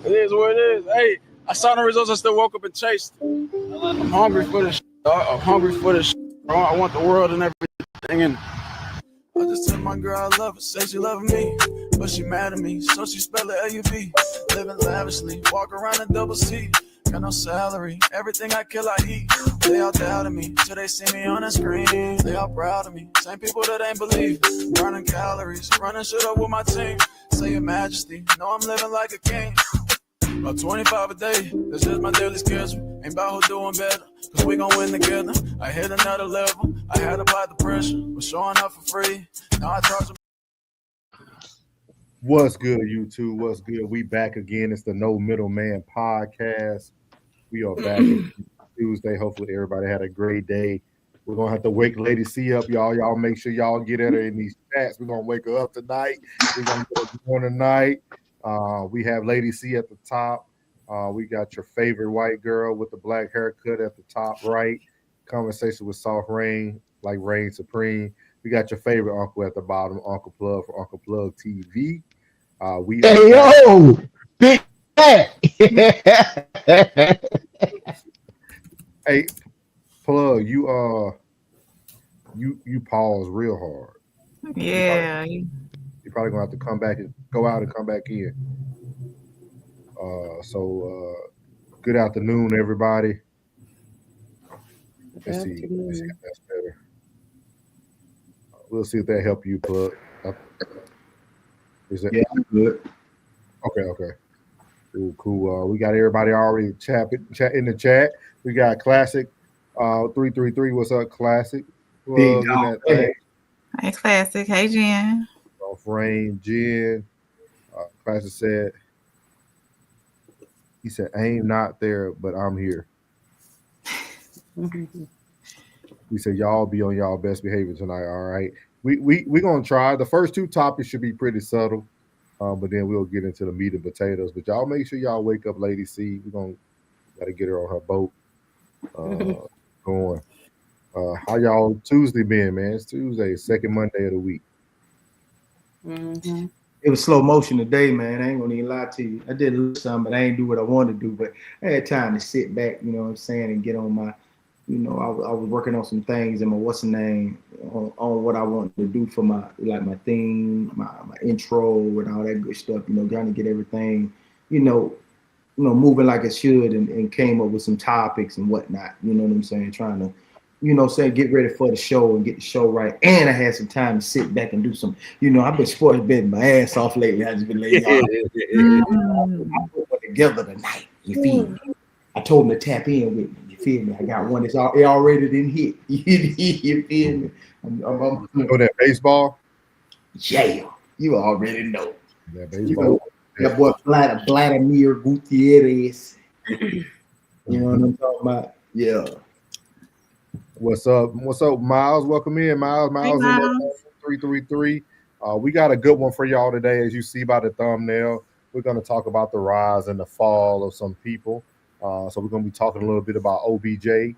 It is what it is. Hey, I saw the results. I still woke up and chased. I'm hungry for this. I'm hungry for this. I want the world and everything. And I just tell my girl I love her. Say she loving me, but she mad at me. So she spell it L-U-V. Living lavishly, walk around a double C. Got no salary, everything I kill I eat. They all doubted me, till they see me on the screen. They all proud of me, same people that ain't believe. Burning calories, running shit up with my team. Say your majesty, know I'm living like a king. About 25 a day, that's just my daily schedule. Ain't about who doing better, cause we gon' win together. I hit another level, I had to apply the pressure. Was showing up for free, now I charge them. What's good, YouTube? What's good? We back again. It's the No Middleman Podcast. We are back Tuesday. Hopefully everybody had a great day. We're gonna have to wake Lady C up, y'all. Y'all make sure y'all get at her in these chats. We're gonna wake her up tonight. We're gonna get her going tonight. We have Lady C at the top. We got your favorite white girl with the black haircut at the top right. Conversation with Soft Rain, like Reign Supreme. We got your favorite uncle at the bottom, Uncle Plug for Uncle Plug TV. Hey yo, big fat. Hey, Plug, you pause real hard. Yeah. You're probably gonna have to come back and go out and come back in. Good afternoon, everybody. Let's see if that's better. We'll see if that help you, Plug. Is that good? Okay. Cool. We got everybody already chat in the chat. We got Classic 333. What's up, Classic? Big dog. Hey. Hey, Classic. Hey, Jen. Frame Jen. Classic said, he said, I ain't not there, but I'm here. He said, y'all be on y'all best behavior tonight, all right? We're going to try. The first two topics should be pretty subtle, but then we'll get into the meat and potatoes. But y'all make sure y'all wake up Lady C. We're got to get her on her boat going. How y'all Tuesday been, man? It's Tuesday, second Monday of the week. Mm-hmm. It was slow motion today, man. I ain't gonna even lie to you. I did lose some, but I ain't do what I wanted to do. But I had time to sit back, you know what I'm saying, and get on my, I was working on some things and my on what I wanted to do for my theme, my intro and all that good stuff. Trying to get everything, moving like it should, and came up with some topics and whatnot. You know what I'm saying? Trying to. Get ready for the show and get the show right. And I had some time to sit back and do some, I've been sports betting my ass off lately. I just been laying off. I put one together tonight. You feel me? I told him to tap in with me. You feel me? I got one that's already didn't hit. You feel me? That baseball? Yeah. You already know. Yeah, baseball. That boy Vladimir Gutierrez. You know what I'm talking about? Yeah. What's up, Miles? Welcome in, Miles. Miles in there, 333. We got a good one for y'all today. As you see by the thumbnail, we're going to talk about the rise and the fall of some people. So we're going to be talking a little bit about OBJ.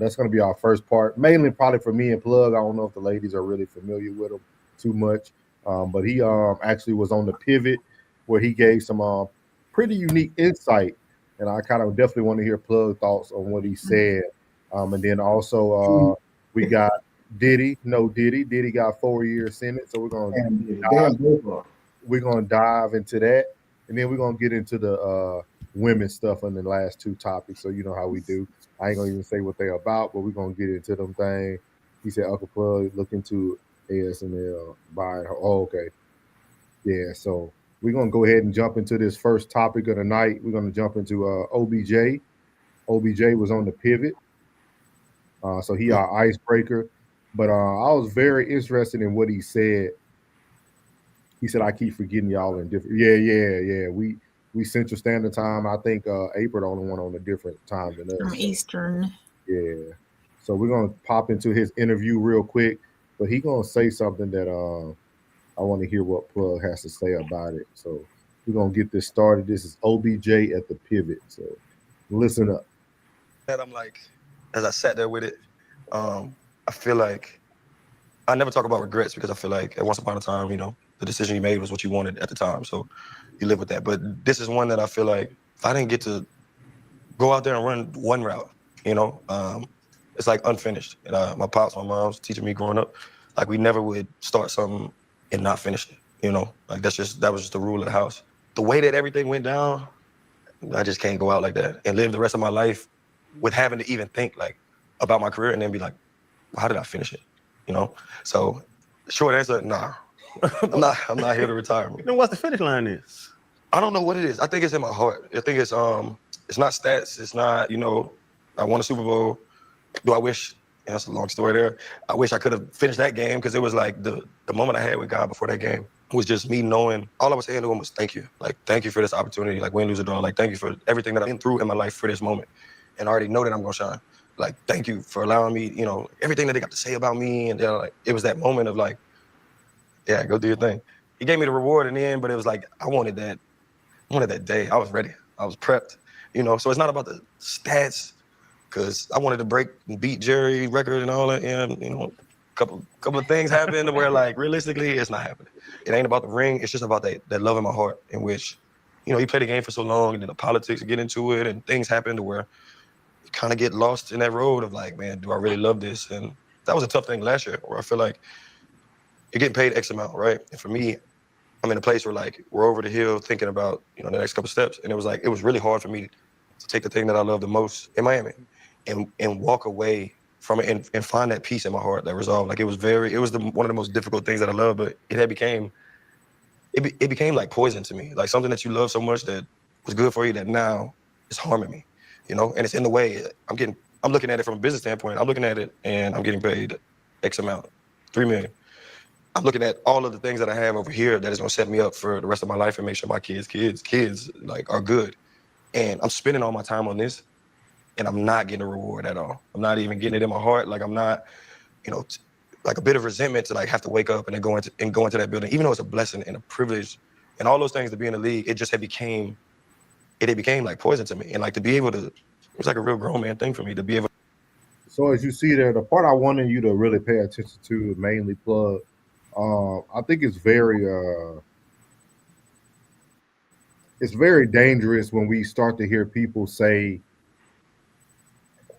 That's going to be our first part, mainly probably for me and Plug. I don't know if the ladies are really familiar with him too much, but he actually was on the Pivot where he gave some pretty unique insight, and I kind of definitely want to hear Plug thoughts on what he said. And then also we got Diddy. Diddy got 4-year sentence, so we're gonna dive into that, and then we're gonna get into the women's stuff in the last two topics. So you know how we do. I ain't gonna even say what they're about, but we're gonna get into them things. He said Uncle Plug look into ASML buying her. Oh, okay, yeah. So we're gonna go ahead and jump into this first topic of the night. We're gonna jump into OBJ. OBJ was on the Pivot. So he our icebreaker, but I was very interested in what he said. He said, "I keep forgetting y'all in different." Yeah. We Central Standard Time. I think April the only one on a different time than us. I'm Eastern. Yeah. So we're gonna pop into his interview real quick, but he gonna say something that I want to hear what Plug has to say about it. So we're gonna get this started. This is OBJ at the Pivot. So listen up. That I'm like. As I sat there with it, I feel like I never talk about regrets because I feel like at once upon a time, the decision you made was what you wanted at the time. So you live with that. But this is one that I feel like if I didn't get to go out there and run one route, you know, it's like unfinished. And my pops, my mom's teaching me growing up, like we never would start something and not finish it, you know? Like that was just the rule of the house. The way that everything went down, I just can't go out like that and live the rest of my life with having to even think like about my career and then be like, well, how did I finish it? You know? So short answer, nah. I'm not here to retire. Then what's the finish line is? I don't know what it is. I think it's in my heart. I think it's not stats. It's not, you know, I won a Super Bowl. Do I wish, yeah, that's a long story there. I wish I could have finished that game because it was like the moment I had with God before that game was just me knowing, all I was saying to him was thank you. Like, thank you for this opportunity. Like, win, lose, or draw. Like, thank you for everything that I've been through in my life for this moment. And I already know that I'm going to shine. Like, thank you for allowing me, you know, everything that they got to say about me. And like, it was that moment of like, yeah, go do your thing. He gave me the reward in the end, but it was like, I wanted that day. I was ready. I was prepped, you know? So it's not about the stats, because I wanted to break and beat Jerry record and all that. And, you know, a couple of things happened where, like, realistically, it's not happening. It ain't about the ring. It's just about that love in my heart in which, you know, you play the game for so long and then the politics get into it and things happen to where you kind of get lost in that road of like, man, do I really love this? And that was a tough thing last year where I feel like you're getting paid X amount, right? And for me, I'm in a place where like we're over the hill thinking about, you know, the next couple steps. And it was really hard for me to take the thing that I love the most in Miami and walk away from it and find that peace in my heart, that resolve. Like it was one of the most difficult things that I love, but it became like poison to me. Like something that you love so much that was good for you that now is harming me, you know? And it's in the way I'm looking at it from a business standpoint. I'm looking at it and I'm getting paid X amount, $3 million. I'm looking at all of the things that I have over here that is gonna set me up for the rest of my life and make sure my kids like are good. And I'm spending all my time on this and I'm not getting a reward at all. I'm not even getting it in my heart. Like I'm not, you know, like a bit of resentment to like have to wake up and then go into that building, even though it's a blessing and a privilege and all those things to be in the league. It just became like poison to me. And like to be able to, it was like a real grown man thing for me to be able. So as you see there, the part I wanted you to really pay attention to, mainly Plug, I think it's very dangerous when we start to hear people say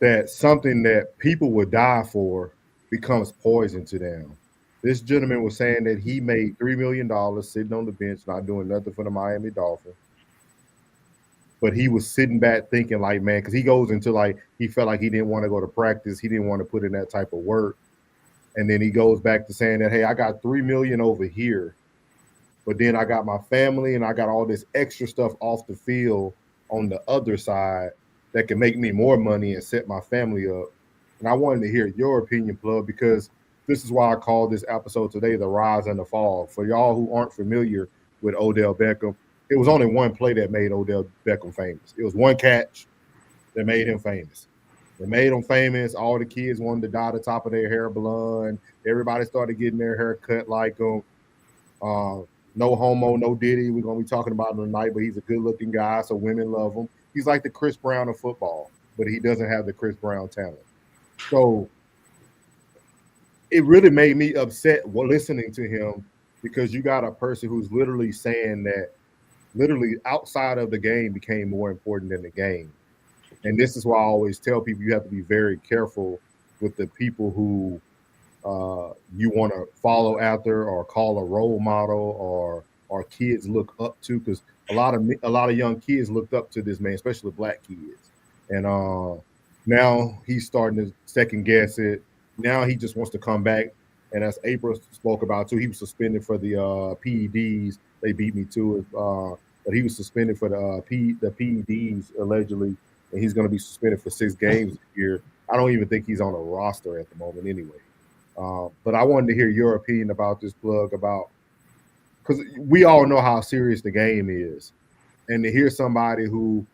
that something that people would die for becomes poison to them. This gentleman was saying that he made $3 million sitting on the bench, not doing nothing for the Miami Dolphins. But he was sitting back thinking like, man, because he goes into like, he felt like he didn't want to go to practice. He didn't want to put in that type of work. And then he goes back to saying that, hey, I got $3 million over here, but then I got my family and I got all this extra stuff off the field on the other side that can make me more money and set my family up. And I wanted to hear your opinion, Plug, because this is why I called this episode today, The Rise and the Fall. For y'all who aren't familiar with Odell Beckham, it was only one play that made Odell Beckham famous. It was one catch that made him famous. It made him famous. All the kids wanted to dye the top of their hair blonde. Everybody started getting their hair cut like him. No homo, no Diddy. We're going to be talking about him tonight, but he's a good-looking guy, so women love him. He's like the Chris Brown of football, but he doesn't have the Chris Brown talent. So it really made me upset listening to him because you got a person who's literally saying that literally outside of the game became more important than the game. And this is why I always tell people you have to be very careful with the people who you want to follow after or call a role model or kids look up to, because a lot of young kids looked up to this man, especially black kids. And now he's starting to second guess it. Now he just wants to come back. And as April spoke about too, he was suspended for the PEDs. They beat me to it, but he was suspended for the PEDs allegedly, and he's going to be suspended for 6 games a year. I don't even think he's on a roster at the moment anyway. But I wanted to hear your opinion about this, Plug, because we all know how serious the game is. And to hear somebody who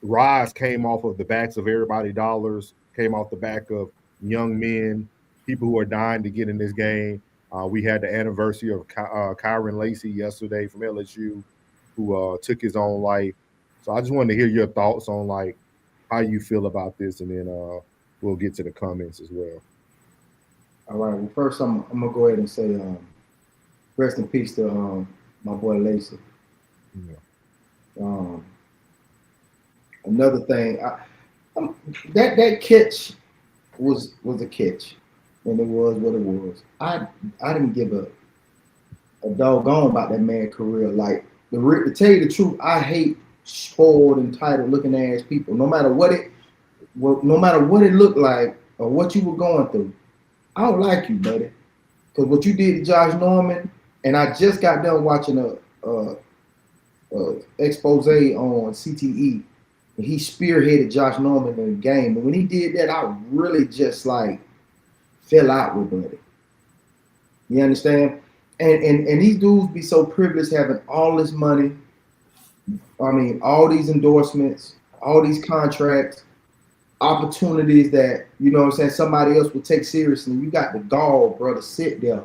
rise came off of the backs of everybody's dollars, came off the back of young men, people who are dying to get in this game. We had the anniversary of Kyron Lacey yesterday from LSU, who took his own life. So I just wanted to hear your thoughts on like how you feel about this, and then we'll get to the comments as well. All right. Well, first I'm gonna go ahead and say Rest in peace to my boy Lacey. Yeah. Another thing, that catch was a catch, and it was what it was. I didn't give a doggone about that man's career. Like to tell you the truth, I hate spoiled, entitled looking ass people. No matter what it looked like or what you were going through, I don't like you, buddy. Because what you did to Josh Norman, and I just got done watching a expose on CTE, and he spearheaded Josh Norman in the game. But when he did that, I really just like fell out with buddy. You understand? And these dudes be so privileged having all this money. I mean, all these endorsements, all these contracts, opportunities that, you know what I'm saying, somebody else would take seriously. You got the gall, bro, to sit there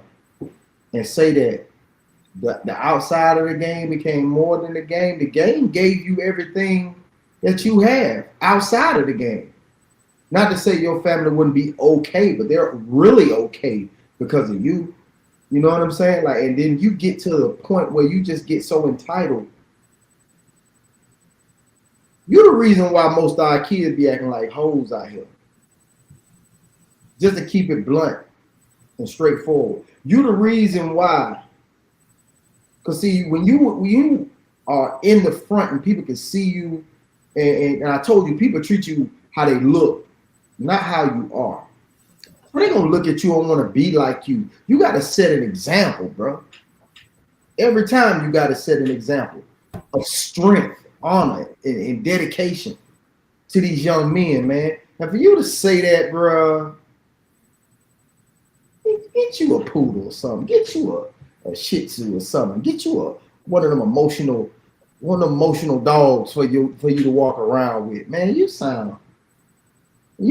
and say that the outside of the game became more than the game. The game gave you everything that you have outside of the game. Not to say your family wouldn't be okay, but they're really okay because of you. You know what I'm saying? Like, and then you get to the point where you just get so entitled. You're the reason why most of our kids be acting like hoes out here. Just to keep it blunt and straightforward. You're the reason why. Because see, when you are in the front and people can see you, and I told you, people treat you how they look, not how you are. So they're going to look at you and want to be like you. You got to set an example, bro. Every time you got to set an example of strength, honor, and dedication to these young men, man. And for you to say that, bro, get you a poodle or something. Get you a Shih Tzu or something. Get you one of them emotional dogs for you to walk around with. Man, you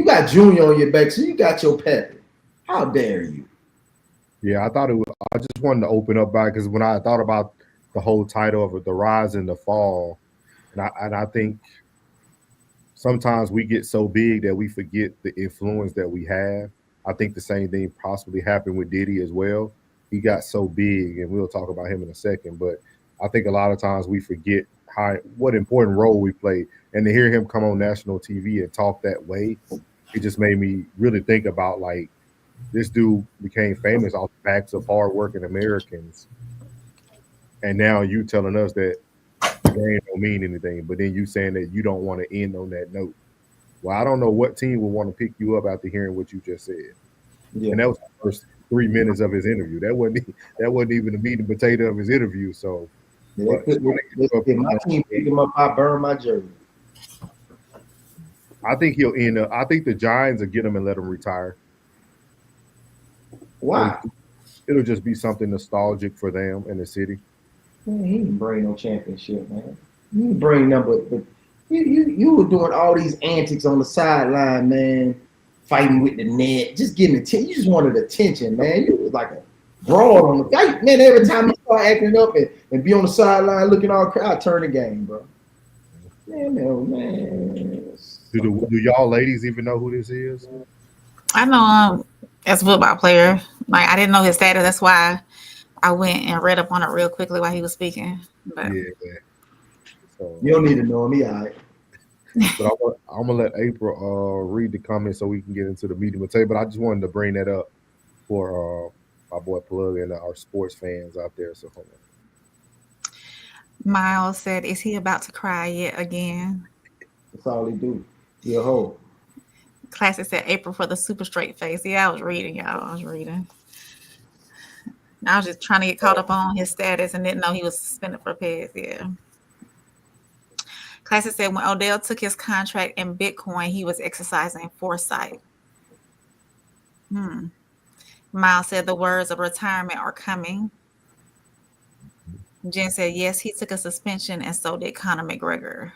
got Junior on your back, so you got your Pepe. How dare you? Yeah, I just wanted to open up by, because when I thought about the whole title of it, the rise and the fall, and I think sometimes we get so big that we forget the influence that we have. I think the same thing possibly happened with Diddy as well. He got so big, and we'll talk about him in a second, but I think a lot of times we forget what important role we play. And to hear him come on national TV and talk that way, it just made me really think about, like, this dude became famous off the backs of hardworking Americans. And now you telling us that the game don't mean anything, but then you saying that you don't want to end on that note. Well, I don't know what team would want to pick you up after hearing what you just said. Yeah. And that was the first 3 minutes of his interview. That wasn't even the meat and potato of his interview. So yeah, if my team pick him up, I burn my jersey. I think he'll end up. I think the Giants will get him and let him retire. Why? It'll just be something nostalgic for them in the city. Man, he didn't bring no championship, man. He didn't bring number, but you were doing all these antics on the sideline, man, fighting with the net, just getting attention. You just wanted attention, man. You was like a broad on the fight, man. Every time you start acting up and be on the sideline looking all crowd, turn the game, bro. Man. Do y'all ladies even know who this is? I know him as a football player. Like, I didn't know his status. That's why I went and read up on it real quickly while he was speaking. But yeah. So, you don't need to know him. He all right. But I'm gonna let April read the comments so we can get into the meeting material. But I just wanted to bring that up for my boy Plug and our sports fans out there. So hold on. Miles said, "Is he about to cry yet again?" That's all he do. He a hoe. Classic said, "April for the super straight face." Yeah, I was reading, y'all. I was just trying to get caught up on his status and didn't know he was suspended for PEDS. Yeah. Classic said, when Odell took his contract in Bitcoin, he was exercising foresight. Miles said, the words of retirement are coming. Jen said, yes, he took a suspension, and so did Conor McGregor.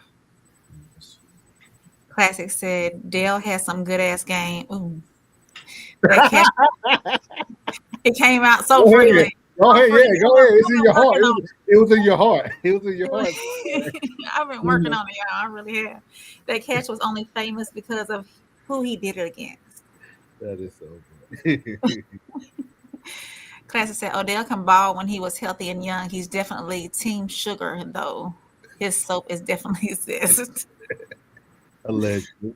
Classic said, Dale had some good-ass game. Ooh. It came out so freely. Go ahead. It's in your heart. It was in your heart. I've been working on it, y'all. I really have. That catch was only famous because of who he did it against. That is so good. Classic said Odell can ball when he was healthy and young. He's definitely Team Sugar, though. His soap is definitely exist. Allegedly.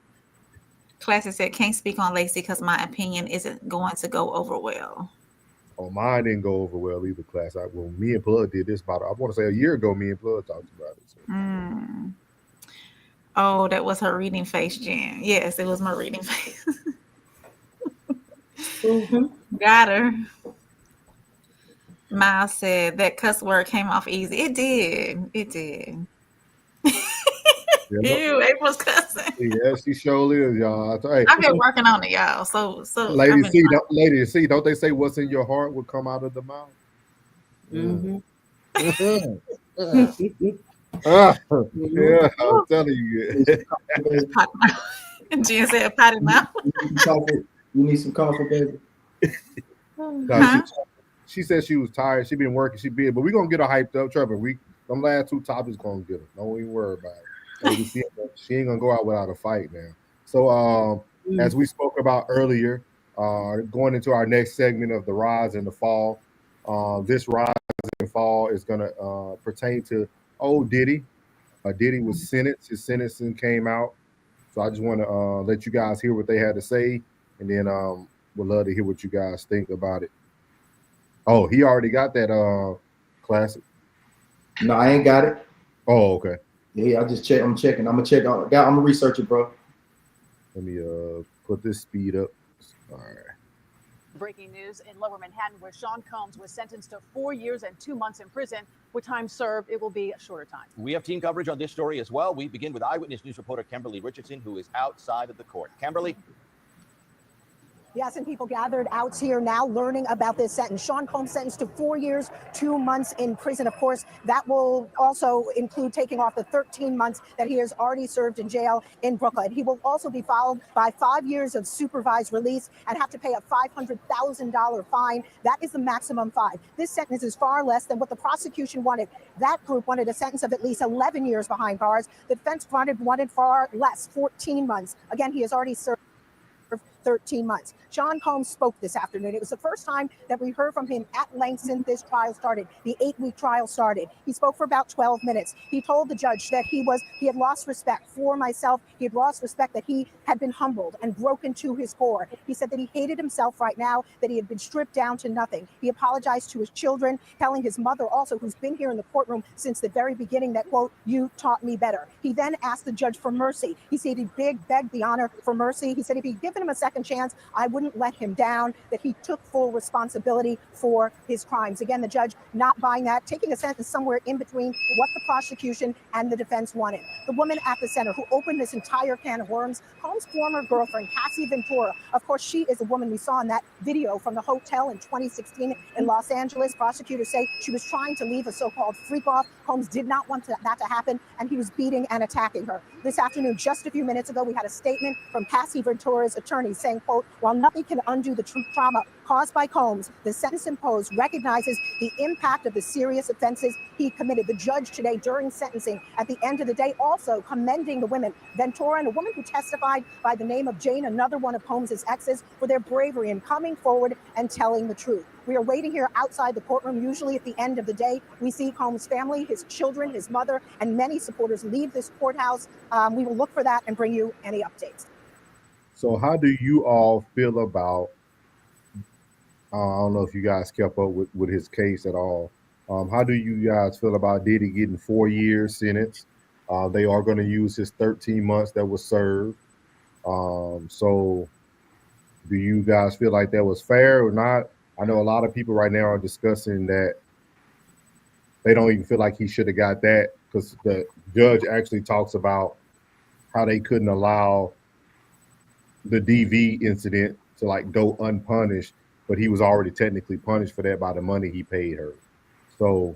Classic said can't speak on Lacey because my opinion isn't going to go over well. Oh, mine didn't go over well either, class. When me and Plug did this about, I want to say a year ago, me and Plug talked about it. So. Oh, that was her reading face, Jen. Yes, it was my reading face. Got her. Miles said that cuss word came off easy. It did. It did. Ew, April's cussing. Yeah, she surely is, y'all. I've been working on it, y'all. So ladies, see, don't they say what's in your heart will come out of the mouth? Yeah, I'm telling you. Jen said potty mouth. You need some coffee, baby. She said she was tired. She been working. But we're gonna get her hyped up. Trevor, them last two topics gonna get her. Don't even worry about it. She ain't gonna go out without a fight now. So as we spoke about earlier, going into our next segment of the rise and the fall. This rise and fall is gonna pertain to old Diddy. Diddy was sentenced. His sentencing came out. So I just want to let you guys hear what they had to say, and then would love to hear what you guys think about it. Oh, he already got that classic. No, I ain't got it. Oh, okay. Yeah, I just check. I'm checking. I'm gonna check. I'm gonna research it, bro. Let me put this speed up. All right. Breaking news in Lower Manhattan, where Sean Combs was sentenced to 4 years and 2 months in prison. With time served, it will be a shorter time. We have team coverage on this story as well. We begin with Eyewitness News reporter Kimberly Richardson, who is outside of the court. Kimberly. Yes, and people gathered out here now learning about this sentence. Sean Combs sentenced to 4 years, 2 months in prison. Of course, that will also include taking off the 13 months that he has already served in jail in Brooklyn. He will also be followed by 5 years of supervised release and have to pay a $500,000 fine. That is the maximum fine. This sentence is far less than what the prosecution wanted. That group wanted a sentence of at least 11 years behind bars. The defense wanted far less, 14 months. Again, he has already served 13 months. Sean Combs spoke this afternoon. It was the first time that we heard from him at length since this trial started. The 8-week trial started. He spoke for about 12 minutes. He told the judge that he had lost respect for myself. He had lost respect, that he had been humbled and broken to his core. He said that he hated himself right now, that he had been stripped down to nothing. He apologized to his children, telling his mother also, who's been here in the courtroom since the very beginning, that, quote, "You taught me better." He then asked the judge for mercy. He said he begged the honor for mercy. He said if he'd given him a second chance, I wouldn't let him down, that he took full responsibility for his crimes. Again, the judge not buying that, taking a sentence somewhere in between what the prosecution and the defense wanted. The woman at the center who opened this entire can of worms, Combs' former girlfriend, Cassie Ventura. Of course, she is a woman we saw in that video from the hotel in 2016 in Los Angeles. Prosecutors say she was trying to leave a so-called freak off. Combs did not want that to happen, and he was beating and attacking her. This afternoon, just a few minutes ago, we had a statement from Cassie Ventura's attorney saying, quote, "While nothing can undo the true trauma caused by Combs, the sentence imposed recognizes the impact of the serious offenses he committed." The judge today during sentencing, at the end of the day, also commending the women, Ventura and a woman who testified by the name of Jane, another one of Combs' exes, for their bravery in coming forward and telling the truth. We are waiting here outside the courtroom. Usually at the end of the day, we see Combs' family, his children, his mother, and many supporters leave this courthouse. We will look for that and bring you any updates. So how do you all feel about, I don't know if you guys kept up with his case at all. How do you guys feel about Diddy getting 4 years sentence? They are going to use his 13 months that was served. So do you guys feel like that was fair or not? I know a lot of people right now are discussing that they don't even feel like he should have got that, because the judge actually talks about how they couldn't allow the DV incident to like go unpunished, but he was already technically punished for that by the money he paid her. So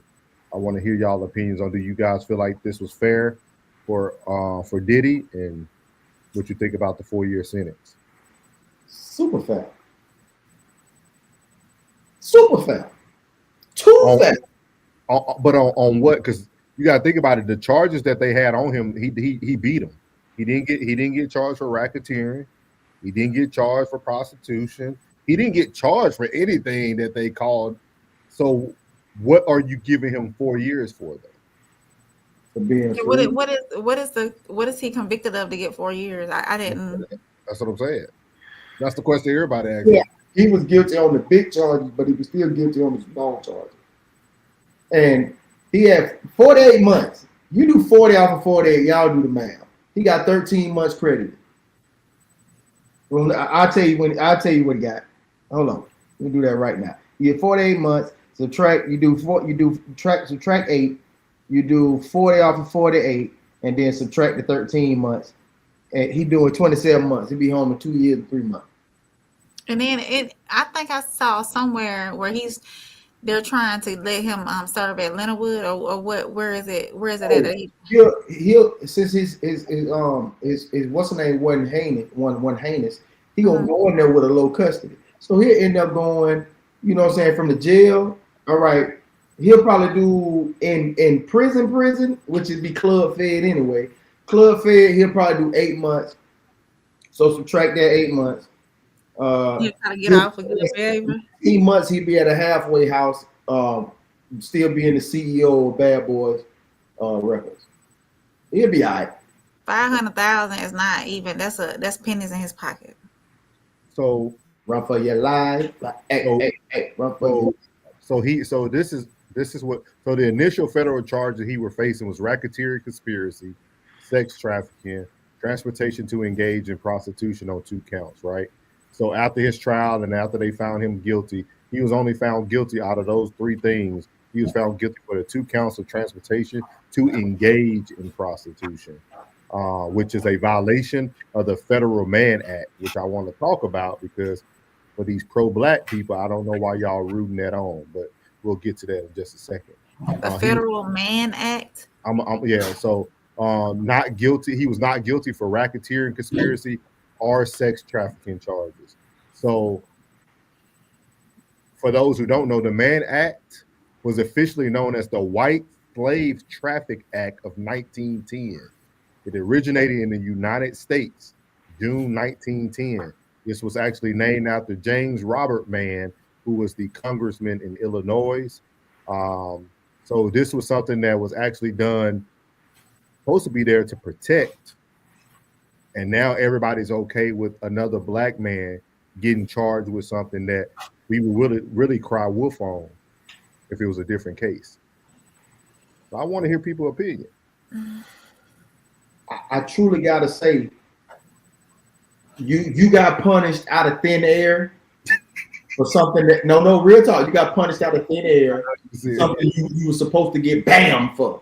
I want to hear y'all opinions on, do you guys feel like this was fair for Diddy, and what you think about the 4 year sentence? Super fair. Super fair. Too fair. But on what? Because you got to think about it. The charges that they had on him, he beat him. He didn't get charged for racketeering. He didn't get charged for prostitution. He didn't get charged for anything that they called So what are you giving him 4 years for, though? For being What free. what is he convicted of to get 4 years? I didn't. That's what I'm saying. That's the question everybody asks. Yeah, he was guilty on the big charges, but he was still guilty on the small charges. And he had 48 months. You do 40 off of 48, y'all do the math. He got 13 months credited. Well, I'll tell you what he got. Hold on. We'll do that right now. You get 48 months, subtract 8, you do 40 off of 48, and then subtract the 13 months. And he doing 27 months. He'll be home in 2 years and 3 months. And then I think I saw somewhere where they're trying to let him serve at Leonardwood or what? Where is it at? He'll since his what's the name wasn't heinous. He gonna go in there with a low custody. So he'll end up going, you know what I'm saying, from the jail. All right, he'll probably do in prison, which would be club fed anyway. Club fed, he'll probably do 8 months. So subtract that 8 months. You gotta get off of good behavior. 8 months he'd be at a halfway house, still being the CEO of Bad Boys Records. He'll be all right. 500,000 is not even. That's pennies in his pocket. So run for your life. Run for So this is what. So the initial federal charge that he were facing was racketeering, conspiracy, sex trafficking, transportation to engage in prostitution on 2 counts, right? So after his trial and after they found him guilty, he was only found guilty out of those 3 things. He was found guilty for the 2 counts of transportation to engage in prostitution, which is a violation of the Federal Mann Act, which I want to talk about because for these pro-black people, I don't know why y'all rooting that on, but we'll get to that in just a second. The Federal Mann Act? So not guilty. He was not guilty for racketeering, conspiracy, or sex trafficking charges. So for those who don't know, the Mann Act was officially known as the White Slave Traffic Act of 1910. It originated in the United States, June 1910. This was actually named after James Robert Mann, who was the congressman in Illinois. So this was something that was actually done, supposed to be there to protect. And now everybody's okay with another black man getting charged with something that we would really cry wolf on if it was a different case. So I want to hear people's opinion. I truly gotta say, you got punished out of thin air for something that no real talk. You got punished out of thin air, something you were supposed to get bam for.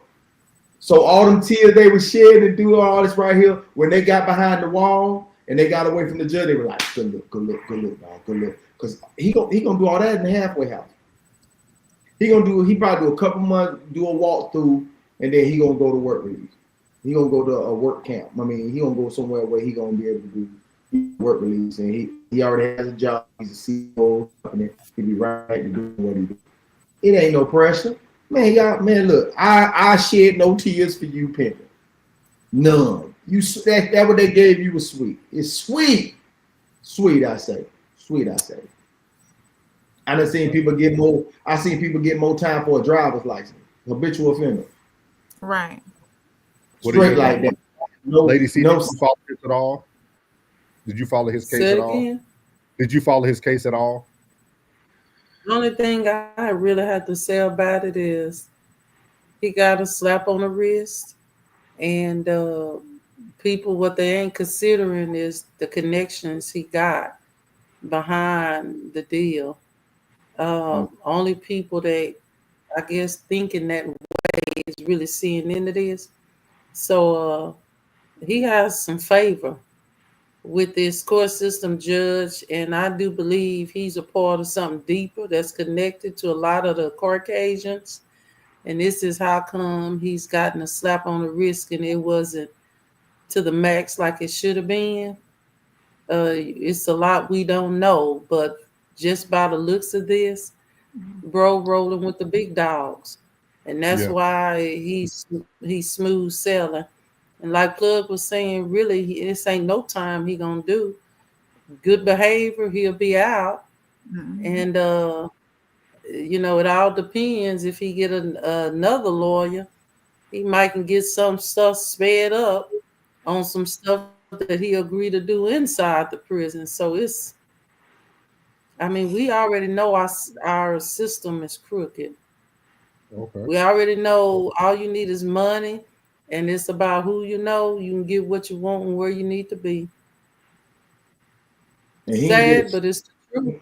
So all them tears they were shedding and do all this right here, when they got behind the wall and they got away from the judge, they were like, good look, dog, good look. Because he gonna do all that in the halfway house. He probably do a couple months, do a walkthrough, and then he gonna go to work release. He gonna go to a work camp. I mean, he gonna go somewhere where he gonna be able to do work release, and he already has a job. He's a CEO, and he be right to do what he do. It ain't no pressure. Man, look, I shed no tears for you, Pimpin. None. That what they gave you was sweet. It's sweet. Sweet, I say. Sweet, I say. I done seen people get more. I seen people get more time for a driver's license. Habitual offender. Right. Straight like that. Lady C, did you follow this at all? Did you follow his case at all? Did you follow his case at all? The only thing I really have to say about it is he got a slap on the wrist, and people, what they ain't considering is the connections he got behind the deal. Only people that I guess thinking that way is really seeing into this. So he has some favor with this court system judge, and I do believe he's a part of something deeper that's connected to a lot of the Caucasians, and this is how come he's gotten a slap on the wrist and it wasn't to the max like it should have been. It's a lot we don't know, but just by the looks of this, bro rolling with the big dogs, and that's why he's smooth sailing. And like Plug was saying, really, this ain't no time he gonna do. Good behavior, he'll be out. And it all depends. If he get another lawyer, he might can get some stuff sped up on some stuff that he agreed to do inside the prison. So we already know our system is crooked. Okay. We already know all you need is money, and it's about who you know. You can get what you want and where you need to be. And he Sad, but it's the truth.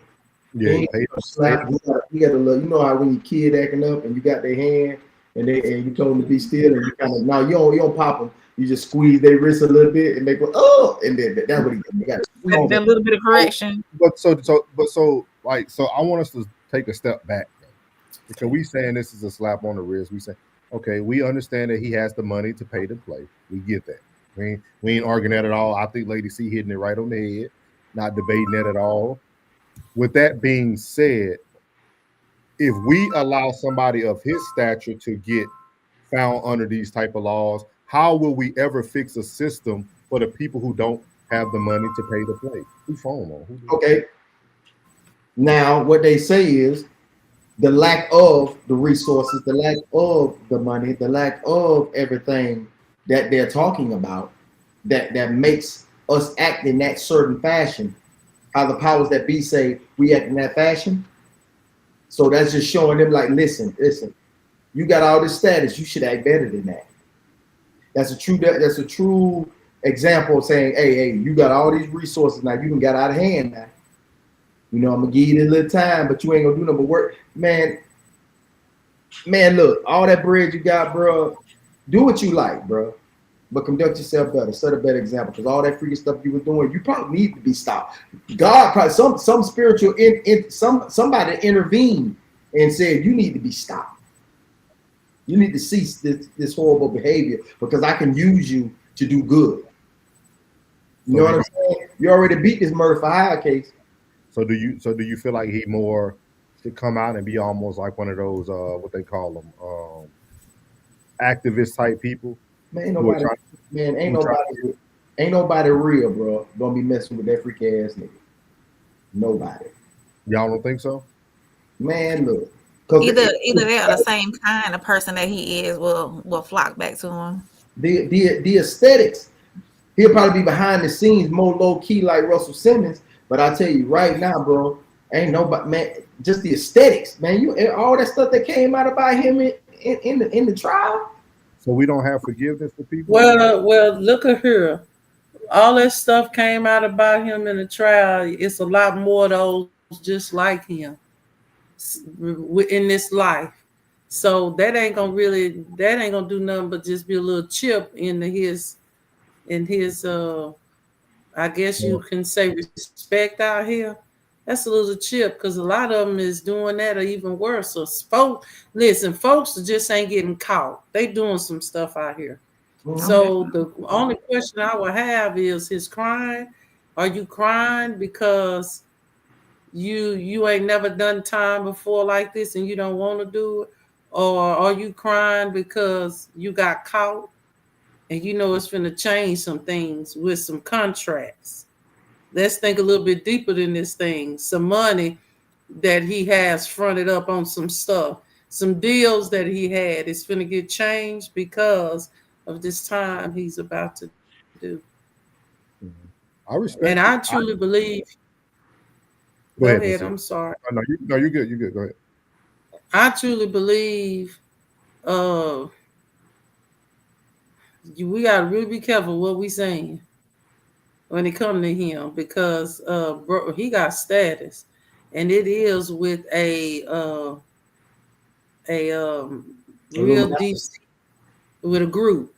Yeah, he paid slap. You got to look. You know how when your kid acting up and you got their hand and you told them to be still and you kind of now you don't pop them. You just squeeze their wrist a little bit and they go and then that's what he got. That little bit of correction. But so I want us to take a step back because we saying this is a slap on the wrist. We say, okay, we understand that he has the money to pay to play. We get that. We ain't arguing that at all. I think Lady C hitting it right on the head. Not debating that at all. With that being said, if we allow somebody of his stature to get found under these type of laws, how will we ever fix a system for the people who don't have the money to pay to play? Who phone on? Okay. Now, what they say is the lack of the resources, the lack of the money, the lack of everything that they're talking about that makes us act in that certain fashion. How the powers that be say we act in that fashion. So that's just showing them like, listen, you got all this status, you should act better than that. That's a true example of saying, hey, you got all these resources now, you can get out of hand now. I'm gonna give you a little time, but you ain't gonna do nothing but work. Man, look, all that bread you got, bro, do what you like, bro. But conduct yourself better, set a better example. Because all that freaking stuff you were doing, you probably need to be stopped. God probably some spiritual somebody intervened and said you need to be stopped. You need to cease this horrible behavior because I can use you to do good. You know what I'm saying? You already beat this murder for hire case. So do you feel like he more should come out and be almost like one of those what they call them activist type people? Man, ain't nobody real, bro. Gonna be messing with that freak ass nigga. Nobody. Y'all don't think so? Man, look. Either they are the same kind of person that he is will flock back to him. The aesthetics. He'll probably be behind the scenes more low key like Russell Simmons. But I tell you right now, bro, ain't nobody, man. Just the aesthetics, man. All that stuff that came out about him in the trial. So we don't have forgiveness for people? Well, look at here. All that stuff came out about him in the trial. It's a lot more of those just like him in this life. So that ain't gonna do nothing but just be a little chip in his I guess you can say respect out here. That's a little chip because a lot of them is doing that or even worse. So folks just ain't getting caught. They doing some stuff out here. So the only question I would have is his crying. Are you crying because you ain't never done time before like this and you don't want to do it? Or are you crying because you got caught and you know it's finna change some things with some contracts? Let's think a little bit deeper than this thing. Some money that he has fronted up on some stuff. Some deals that he had is finna get changed because of this time he's about to do. I respect. And I truly believe. Go ahead. I'm sorry. No, you're good. You're good. Go ahead. I truly believe we gotta really be careful what we saying when it comes to him because bro, he got status, and it is with a real deep with a group.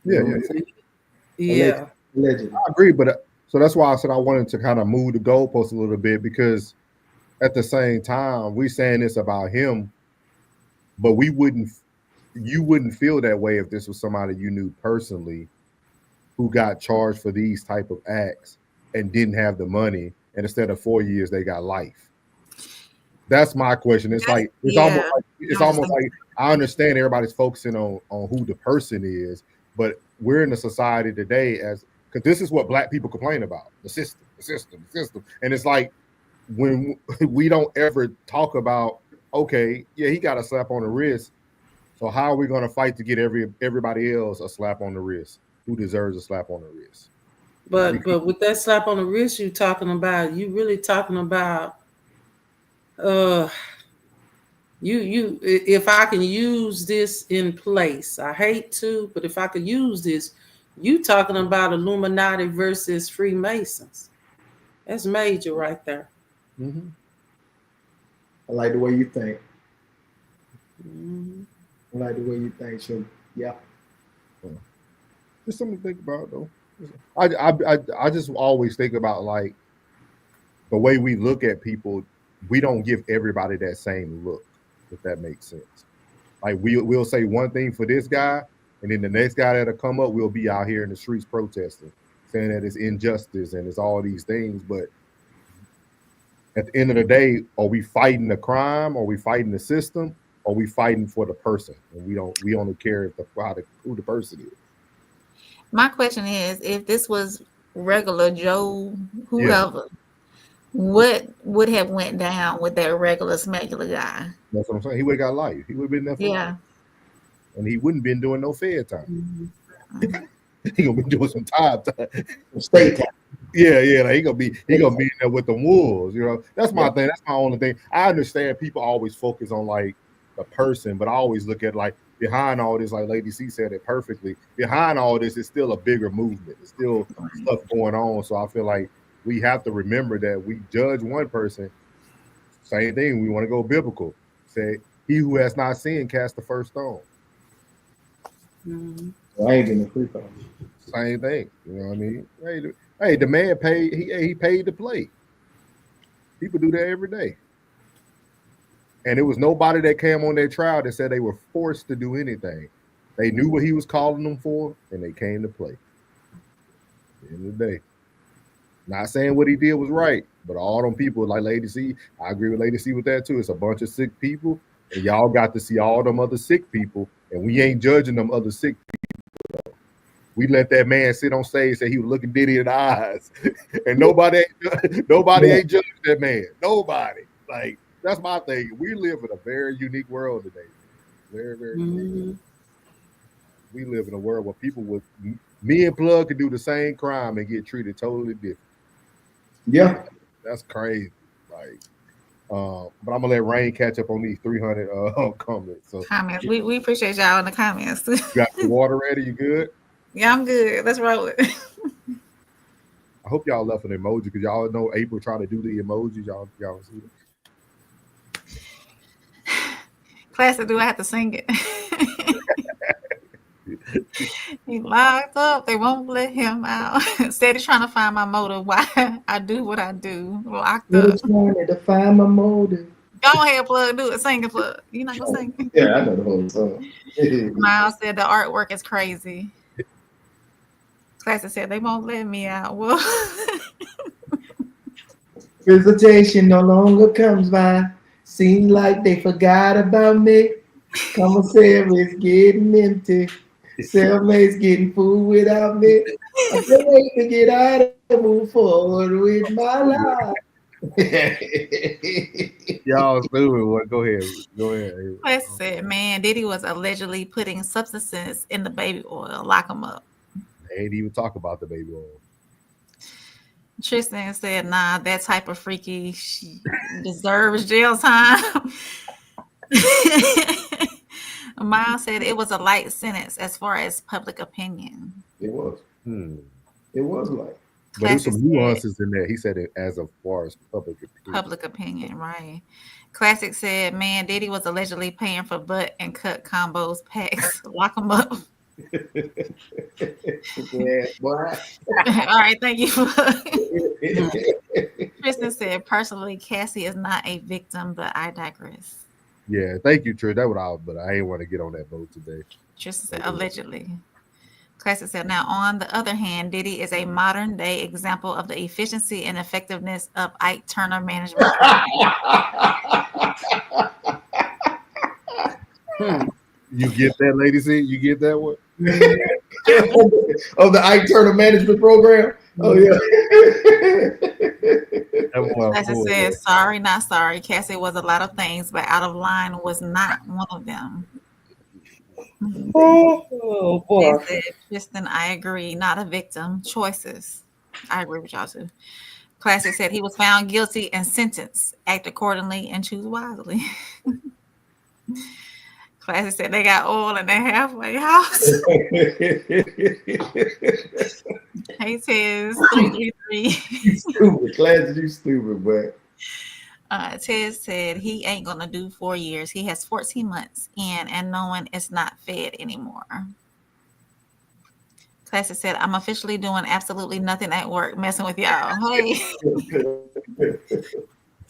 Yeah. Legend. I agree, but so that's why I said I wanted to kind of move the goalpost a little bit because at the same time we're saying this about him, but you wouldn't feel that way if this was somebody you knew personally who got charged for these type of acts and didn't have the money, and instead of 4 years they got life. That's my question. It's like it's almost like I understand everybody's focusing on who the person is, but we're in a society today because this is what Black people complain about: the system, and it's like when we don't ever talk about okay, yeah, he got a slap on the wrist. So how are we going to fight to get everybody else a slap on the wrist? Who deserves a slap on the wrist? But with that slap on the wrist you really talking about you if I can use this in place, I hate to, but if I could use this, you talking about Illuminati versus Freemasons. That's major right there. Mm-hmm. I like the way you think. Mm-hmm. I like the way you think, so yeah. Just something to think about, though. I just always think about like the way we look at people. We don't give everybody that same look, if that makes sense. Like we'll say one thing for this guy, and then the next guy that'll come up, we'll be out here in the streets protesting, saying that it's injustice and it's all these things. But at the end of the day, are we fighting the crime? Are we fighting the system? Or are we fighting for the person? And we only care if who the person is. My question is, if this was regular Joe, whoever, what would have went down with that regular smuggler guy? That's what I'm saying. He would have got life. He would have been there for life. And he wouldn't been doing no Fed time. Mm-hmm. He gonna be doing some time. State time. Yeah. Like he gonna be in there with the wolves. You know, that's my thing. That's my only thing. I understand people always focus on like the person, but I always look at like behind all this, like Lady C said it perfectly. Behind all this is still a bigger movement. It's still stuff going on. So I feel like we have to remember that we judge one person. Same thing. We want to go biblical. Say, he who has not sinned cast the first stone. Mm-hmm. I ain't getting a free call. Same thing. You know what I mean? Hey, the man paid. He paid to play. People do that every day. And there was nobody that came on their trial that said they were forced to do anything. They knew what he was calling them for, and they came to play. At the end of the day. Not saying what he did was right, but all them people like Lady C, I agree with Lady C with that too. It's a bunch of sick people, and y'all got to see all them other sick people, and we ain't judging them other sick people. Though. We let that man sit on stage and say he was looking Diddy in the eyes, and nobody ain't judging that man. Nobody. Like, that's my thing. We live in a very unique world today. Very, very unique. We live in a world where people with me and Plug could do the same crime and get treated totally different. Yeah, that's crazy. Like, but I'm gonna let Rain catch up on these 300 comments. So comments. We appreciate y'all in the comments. You got the water ready? You good? Yeah, I'm good. Let's roll it. I hope y'all left an emoji because y'all know April trying to do the emojis. Y'all see it? Classic. Do I have to sing it? He locked up. They won't let him out. Steady trying to find my motive. Why I do what I do. Locked up. Trying to find my motive. Go ahead, Plug. Do it. Sing it, Plug. You not gonna sing? Yeah, I know the whole song. Miles said the artwork is crazy. Classic said they won't let me out. Well, visitation no longer comes by. Seems like they forgot about me. Commissary is getting empty. Cellmate's getting food without me. I can't wait to get out and move forward with my life. Y'all stupid. Go ahead. Classic said, man, Diddy was allegedly putting substances in the baby oil. Lock him up. They ain't even talk about the baby oil. Tristan said, nah, that type of freaky, she deserves jail time. Miles said it was a light sentence as far as public opinion. It was. It was light. But there's some nuances in there. He said it as far as public opinion. Public opinion, right. Classic said, man, Diddy was allegedly paying for butt and cut combos packs. Lock him up. Yeah, boy. All right, thank you. Tristan said, personally, Cassie is not a victim, but I digress. Yeah, thank you, Trish. That's what but I ain't want to get on that boat today. Tristan said, allegedly. Classic said, now, on the other hand, Diddy is a modern day example of the efficiency and effectiveness of Ike Turner management. You get that, Lady C? You get that one? Of the Ike Turner management program? Oh, yeah. That Cassie said, sorry, not sorry. Cassie was a lot of things, but out of line was not one of them. Oh boy. Said, Tristan, I agree. Not a victim. Choices. I agree with y'all too. Classic said he was found guilty and sentenced. Act accordingly and choose wisely. Classic said they got oil in their halfway house. Hey, Tez, 333. Stupid. Classic, you stupid, boy. Tez said he ain't going to do 4 years. He has 14 months in and knowing it's not fed anymore. Classic said, I'm officially doing absolutely nothing at work, messing with y'all. Hey.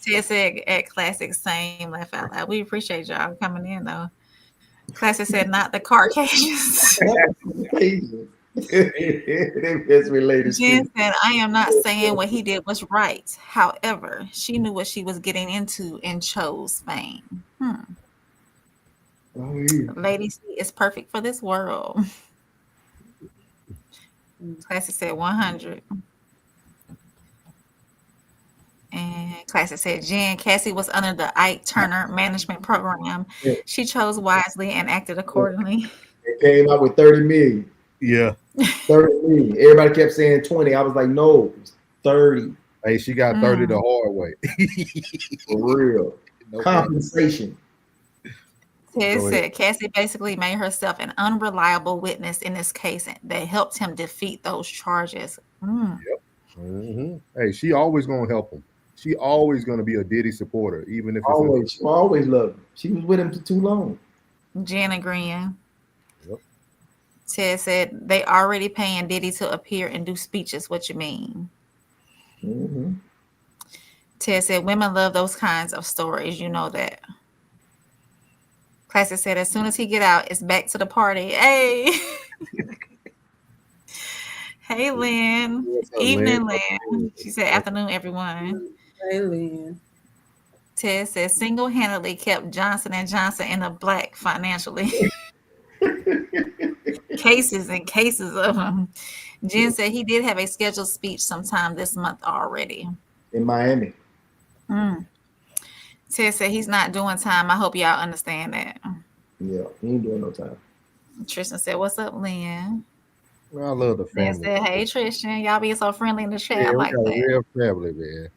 Ted said at Classic, same laugh out loud. We appreciate y'all coming in, though. Classic said, not the Caucasians. That's related. Jen said, I am not saying what he did was right. However, she knew what she was getting into and chose fame. Lady C is perfect for this world. Classic said 100. And Classic said, Jen, Cassie was under the Ike Turner management program. She chose wisely and acted accordingly. It came out with 30 million. Yeah. 30 million. Everybody kept saying 20. I was like, no, it's 30. Hey, she got 30 the hard way. For real. No compensation. Ted said Cassie basically made herself an unreliable witness in this case that helped him defeat those charges. Yep. Hey, she always gonna help him. She always gonna be a Diddy supporter, even if it's she always loved him. She was with him for too long. Jen agreeing. Yep. Ted said they already paying Diddy to appear and do speeches. What you mean? Ted said women love those kinds of stories. You know that. Classic said as soon as he get out, it's back to the party. Hey. Hey, Lynn. Evening, Lynn. She said, afternoon, everyone. Hey, Lynn. Ted said, single-handedly kept Johnson & Johnson in the black financially. Cases and cases of them. Jen said he did have a scheduled speech sometime this month already. In Miami. Ted said he's not doing time. I hope y'all understand that. Yeah, he ain't doing no time. Tristan said, what's up, Lynn? Well, I love the family. Ted said, hey, Tristan, y'all being so friendly in the chat. Yeah, like that. Real family, man.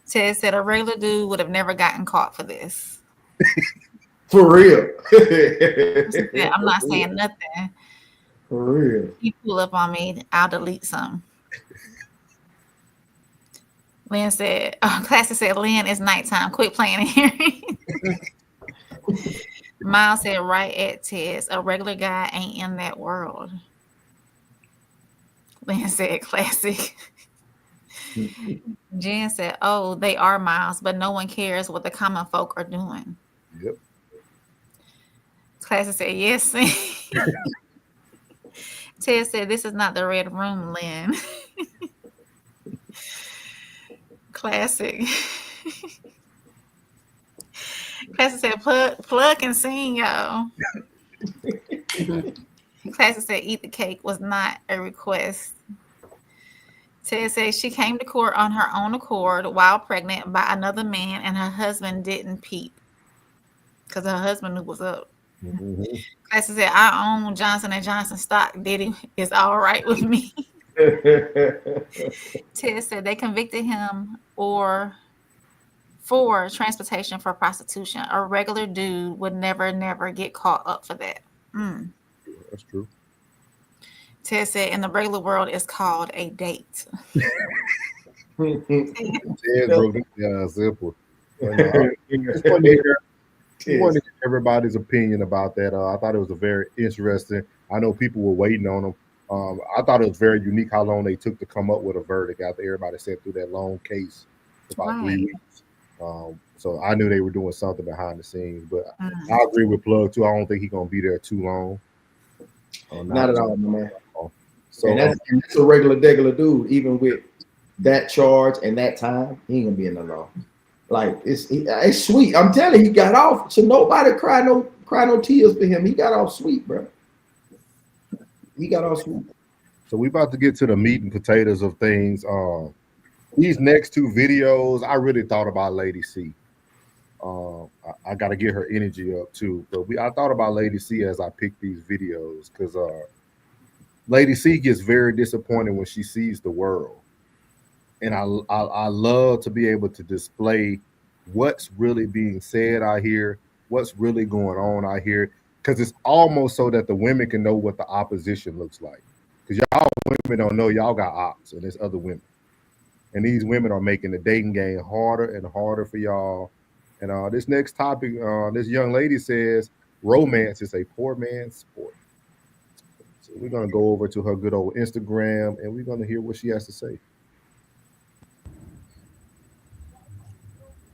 Ted said a regular dude would have never gotten caught for this. For real. I'm not saying nothing. For real. You pull up on me, I'll delete some. Lynn said, Classic said, Lynn, it's nighttime. Quit playing in here. Miles said, right at Ted's. A regular guy ain't in that world. Lynn said, Classic. Jen said, oh, they are Miles, but no one cares what the common folk are doing. Yep. Classic said, yes. Ted said, this is not the red room, Lynn. Classic. Classic said, plug and sing, y'all. Classic said, eat the cake was not a request. Ted said she came to court on her own accord while pregnant by another man, and her husband didn't peep because her husband knew what's up. Classic said, I own Johnson & Johnson stock. Diddy is all right with me. Ted said they convicted him for transportation for prostitution. A regular dude would never get caught up for that. That's true. Ted said in the regular world it's called a date. Ted broke it down simple. Just wanted to hear everybody's opinion about that. I thought it was a very interesting. I know people were waiting on them. I thought it was very unique how long they took to come up with a verdict after everybody sat through that long case, about 3 weeks. So I knew they were doing something behind the scenes, but I agree with Plug too. I don't think he's gonna be there too long. Not at all, man. So and that's a regular dude. Even with that charge and that time, he ain't gonna be in the law. Like it's sweet. I'm telling you, he got off. So nobody cry no tears for him. He got off sweet, bro. He got off sweet. So we about to get to the meat and potatoes of things. these next two videos, I really thought about Lady C. I got to get her energy up too. But I thought about Lady C as I picked these videos because Lady C gets very disappointed when she sees the world, and I love to be able to display what's really being said out here, what's really going on out here, because it's almost so that the women can know what the opposition looks like. Because y'all women don't know y'all got ops, and there's other women, and these women are making the dating game harder and harder for y'all. And this next topic, this young lady says romance is a poor man's sport. So we're gonna go over to her good old Instagram, and we're gonna hear what she has to say.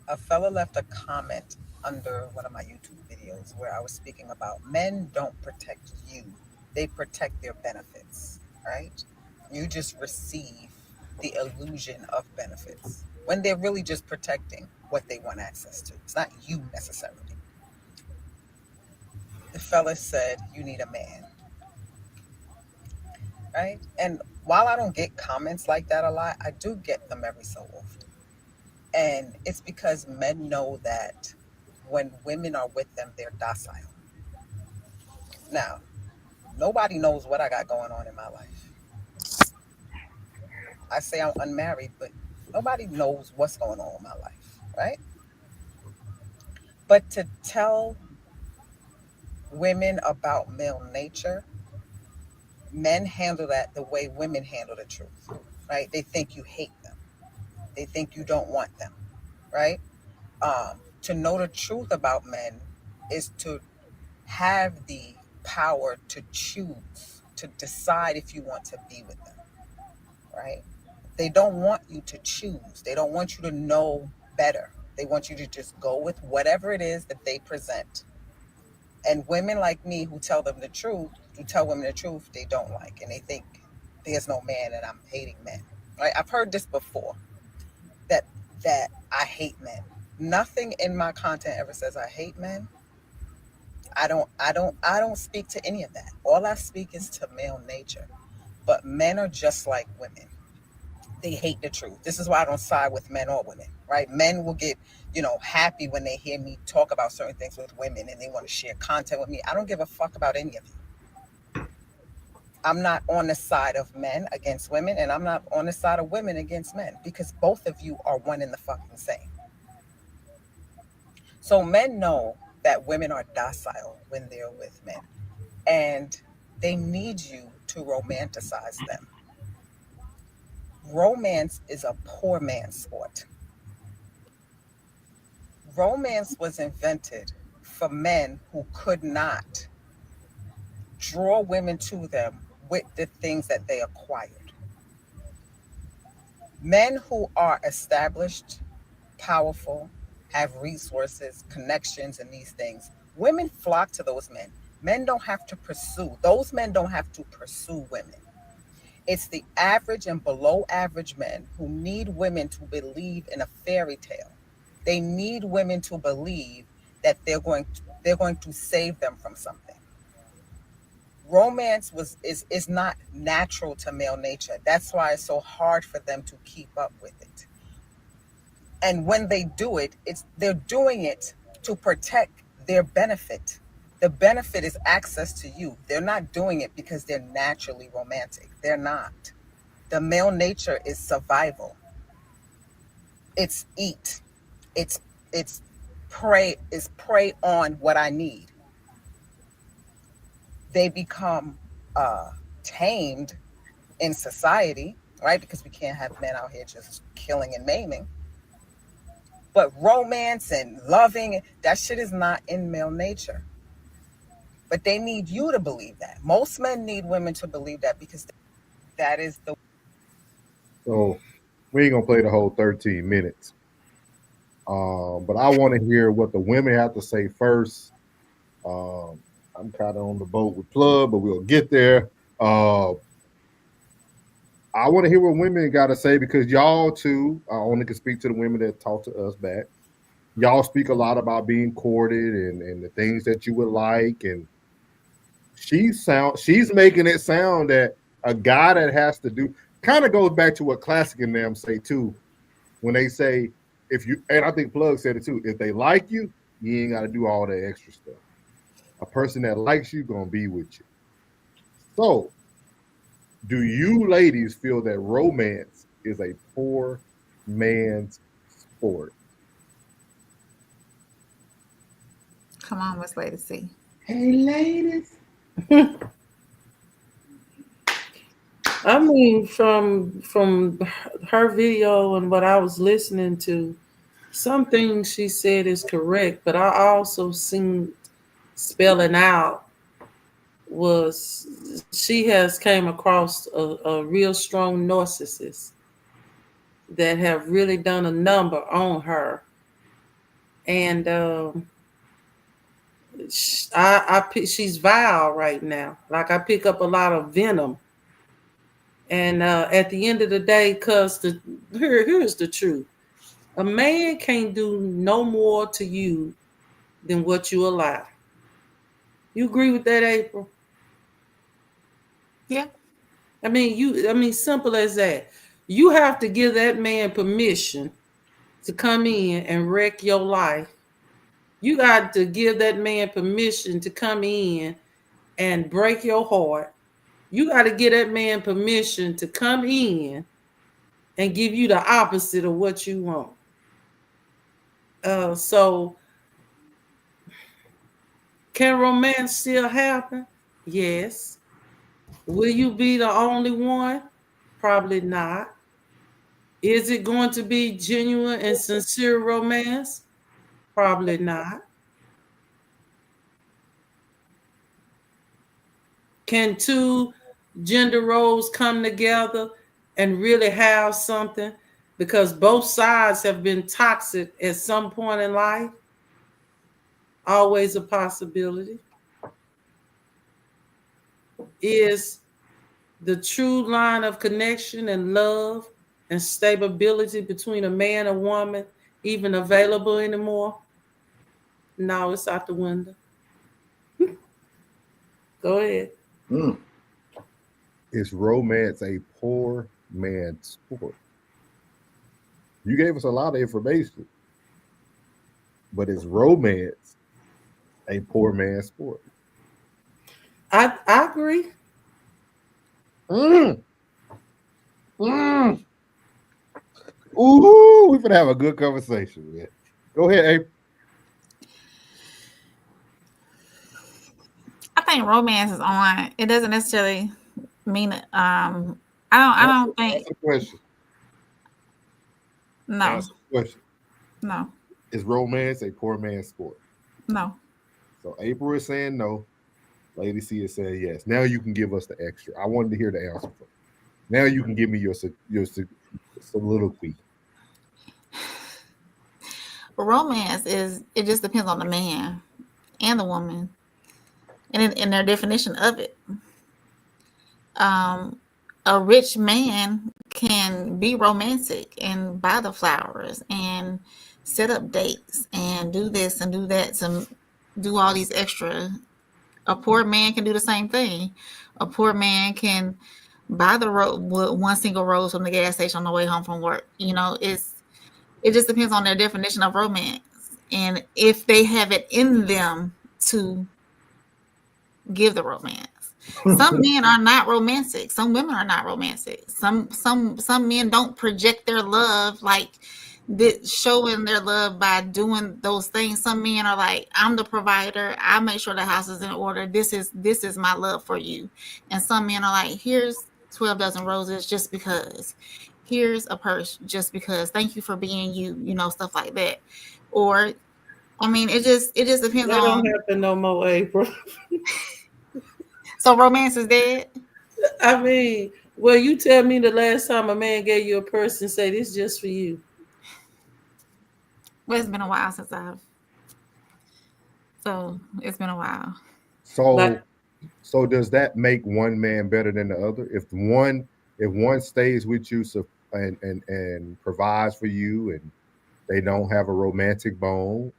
A fella left a comment under one of my YouTube videos where I was speaking about men don't protect you, they protect their benefits, right? You just receive the illusion of benefits when they're really just protecting what they want access to. It's not you necessarily. The fella said, you need a man, right? And while I don't get comments like that a lot, I do get them every so often. And it's because men know that when women are with them, they're docile. Now, nobody knows what I got going on in my life. I say I'm unmarried, but nobody knows what's going on in my life, right? But to tell women about male nature, men handle that the way women handle the truth, right? They think you hate them. They think you don't want them, right? To know the truth about men is to have the power to choose, to decide if you want to be with them, right? They don't want you to choose. They don't want you to know better. They want you to just go with whatever it is that they present. And women like me who tell them the truth, who tell women the truth, they don't like. And they think there's no man and I'm hating men, right? I've heard this before, that I hate men. Nothing in my content ever says I hate men. I don't speak to any of that. All I speak is to male nature. But men are just like women. They hate the truth. This is why I don't side with men or women, right? Men will get, happy when they hear me talk about certain things with women and they want to share content with me. I don't give a fuck about any of you. I'm not on the side of men against women, and I'm not on the side of women against men, because both of you are one in the fucking same. So men know that women are docile when they're with men, and they need you to romanticize them. Romance is a poor man's sport. Romance was invented for men who could not draw women to them with the things that they acquired. Men who are established, powerful, have resources, connections, and these things, women flock to those men. Men don't have to pursue, those men don't have to pursue women. It's the average and below average men who need women to believe in a fairy tale. They need women to believe that they're going to save them from something. Romance is not natural to male nature. That's why it's so hard for them to keep up with it. And when they do it, they're doing it to protect their benefit. The benefit is access to you. They're not doing it because they're naturally romantic. They're not. The male nature is survival. It's eat. It's prey on what I need. They become tamed in society, right? Because we can't have men out here just killing and maiming. But romance and loving, that shit is not in male nature. But they need you to believe that. Most men need women to believe that, because that is the. So we ain't gonna play the whole 13 minutes. But I want to hear what the women have to say first. I'm kind of on the boat with Plug, but we'll get there. I want to hear what women got to say, because y'all too, I only can speak to the women that talk to us back. Y'all speak a lot about being courted and the things that you would like. And she's making it sound that a guy that has to do, kind of goes back to what Classic and them say too. when they say if you, and I think Plug said it too, if they like you, you ain't got to do all that extra stuff. A person that likes you gonna be with you. So, do you ladies feel that romance is a poor man's sport? Come on, Miss Lady C. Hey, ladies. I mean, from her video and what I was listening to, some things she said is correct, but I also seen spelling out was she has came across a real strong narcissist that have really done a number on her, and she's vile right now. Like I pick up a lot of venom, and at the end of the day, cause here's the truth: a man can't do no more to you than what you allow. You agree with that, April? Yeah. I mean, simple as that. You have to give that man permission to come in and wreck your life. You got to give that man permission to come in and break your heart. You got to give that man permission to come in and give you the opposite of what you want. So can romance still happen? Yes. Will you be the only one? Probably not. Is it going to be genuine and sincere romance? Probably not. Can two gender roles come together and really have something? Because both sides have been toxic at some point in life. Always a possibility. Is the true line of connection and love and stability between a man and woman even available anymore? No, it's out the window. Go ahead. Is romance a poor man's sport? You gave us a lot of information, but is romance a poor man's sport? I agree. Ooh, we're gonna have a good conversation, man. Go ahead, April. I think romance is on. It doesn't necessarily mean I don't think. Answer the question. No. Answer the question. No. Is romance a poor man's sport? No. So April is saying no. Lady C is saying yes. Now you can give us the extra. I wanted to hear the answer from you. Now you can give me your soliloquy. Romance it just depends on the man and the woman and their definition of it. A rich man can be romantic and buy the flowers and set up dates and do this and do that to do all these extra. A poor man can do the same thing. A poor man can buy the one single rose from the gas station on the way home from work. You know, it just depends on their definition of romance and if they have it in them to give the romance. Some men are not romantic. Some women are not romantic. Some men don't project their love like showing their love by doing those things. Some men are like, I'm the provider. I make sure the house is in order. This is my love for you. And some men are like, here's 12 dozen roses just because. Here's a purse just because. Thank you for being you. You know, stuff like that. Or, I mean, it just depends on. That don't happen no more, April. So romance is dead? I mean, well, you tell me the last time a man gave you a purse and say, this just for you. Well, it's been a while since it's been a while. So does that make one man better than the other? If one stays with you and provides for you and they don't have a romantic bone,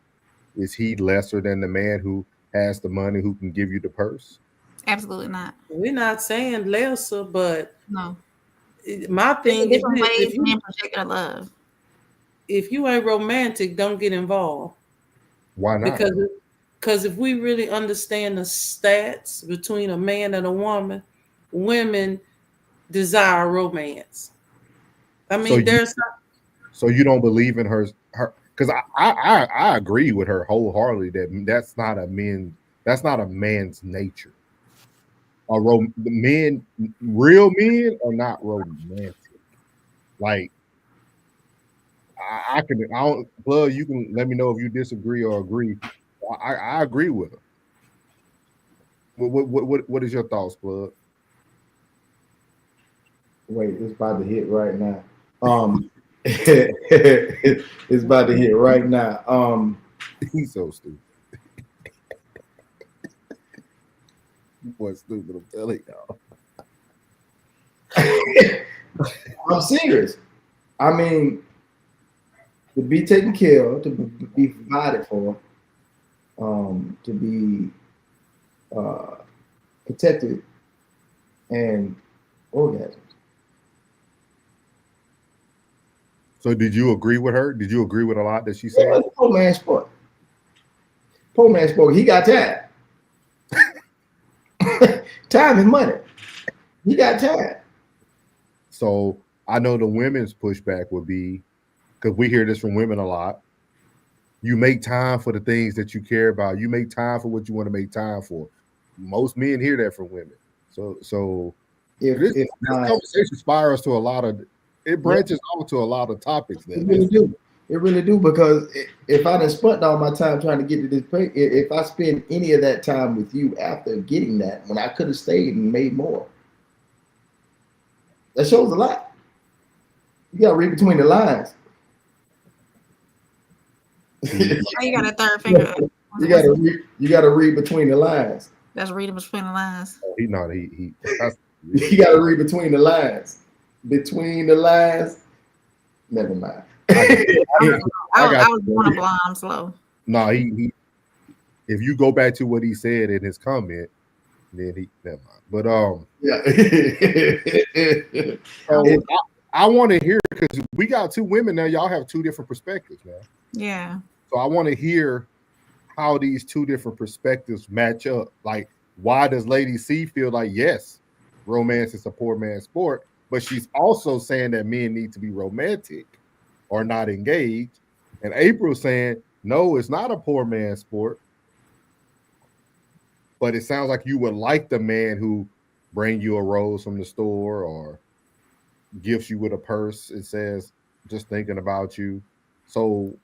is he lesser than the man who has the money who can give you the purse? Absolutely not. We're not saying lesser, but no. My thing is different ways men project their love. if you ain't romantic, don't get involved. Why not? Because if we really understand the stats between a man and a woman, women desire romance. I mean, so you don't believe in her because I agree with her wholeheartedly that that's not a man's nature. Real men are not romantic. Like I don't, Blood, you can let me know if you disagree or agree. I agree with her. What is your thoughts, Blood? Wait, it's about to hit right now. It's about to hit right now. He's so stupid. Boy, stupid. I'm telling y'all. I'm serious. I mean, to be taken care of, to be provided for, to be protected, and orgasms. So did you agree with her? Did you agree with a lot that she said? Yeah, poor man sport. Poor man sport. He got time. Time is money. He got time. So I know the women's pushback would be, because we hear this from women a lot, you make time for the things that you care about. You make time for what you want to make time for. Most men hear that from women. So this conversation spirals to a lot of, it branches out to a lot of topics. It really do. It really do, because if I done spent all my time trying to get to this place, if I spend any of that time with you after getting that, when I could have stayed and made more, that shows a lot. You got to read between the lines. You got a third finger. You got to read between the lines. That's reading between the lines. He You got to read between the lines. Between the lines. Never mind. I was born blind. I'm slow. No, he. If you go back to what he said in his comment, then he never mind. But yeah. I want to hear, because we got two women now. Y'all have two different perspectives, man. Yeah. So I want to hear how these two different perspectives match up. Like, why does Lady C feel like, yes, romance is a poor man's sport, but she's also saying that men need to be romantic or not engaged? And April saying, no, it's not a poor man's sport. But it sounds like you would like the man who bring you a rose from the store or gifts you with a purse. It says, just thinking about you. So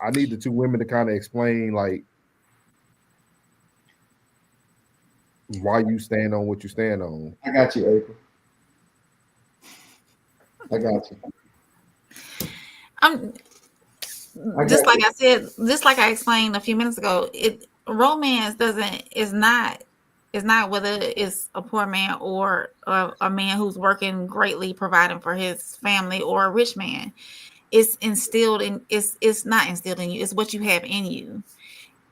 I need the two women to kind of explain, like, why you stand on what you stand on. I got you, April. I got you. Just like I explained a few minutes ago, romance is not whether it's a poor man or a man who's working greatly, providing for his family, or a rich man. It's instilled in. It's not instilled in you. It's what you have in you.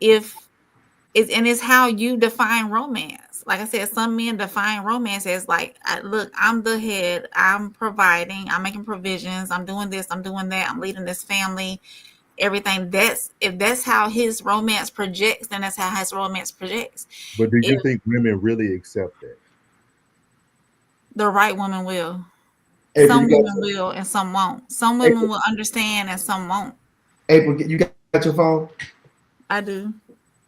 It's how you define romance. Like I said, some men define romance as like, look, I'm the head, I'm providing, I'm making provisions, I'm doing this, I'm doing that, I'm leading this family, everything. If that's how his romance projects, then that's how his romance projects. But do you think women really accept that? The right woman will. April, some women will and some won't. Some women will understand and some won't. April, you got your phone? I do.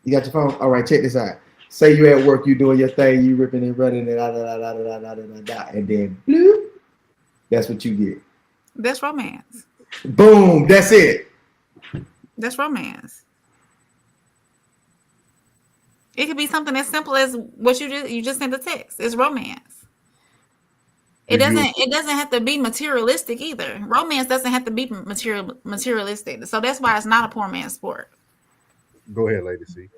You got your phone? All right, check this out. Say you at work, you doing your thing, you ripping and running, and and then bloop, that's what you get. That's romance. Boom, that's it. That's romance. It could be something as simple as what you just sent a text. It's romance. It doesn't have to be materialistic either. Romance doesn't have to be materialistic. So that's why it's not a poor man's sport. Go ahead, Lady C.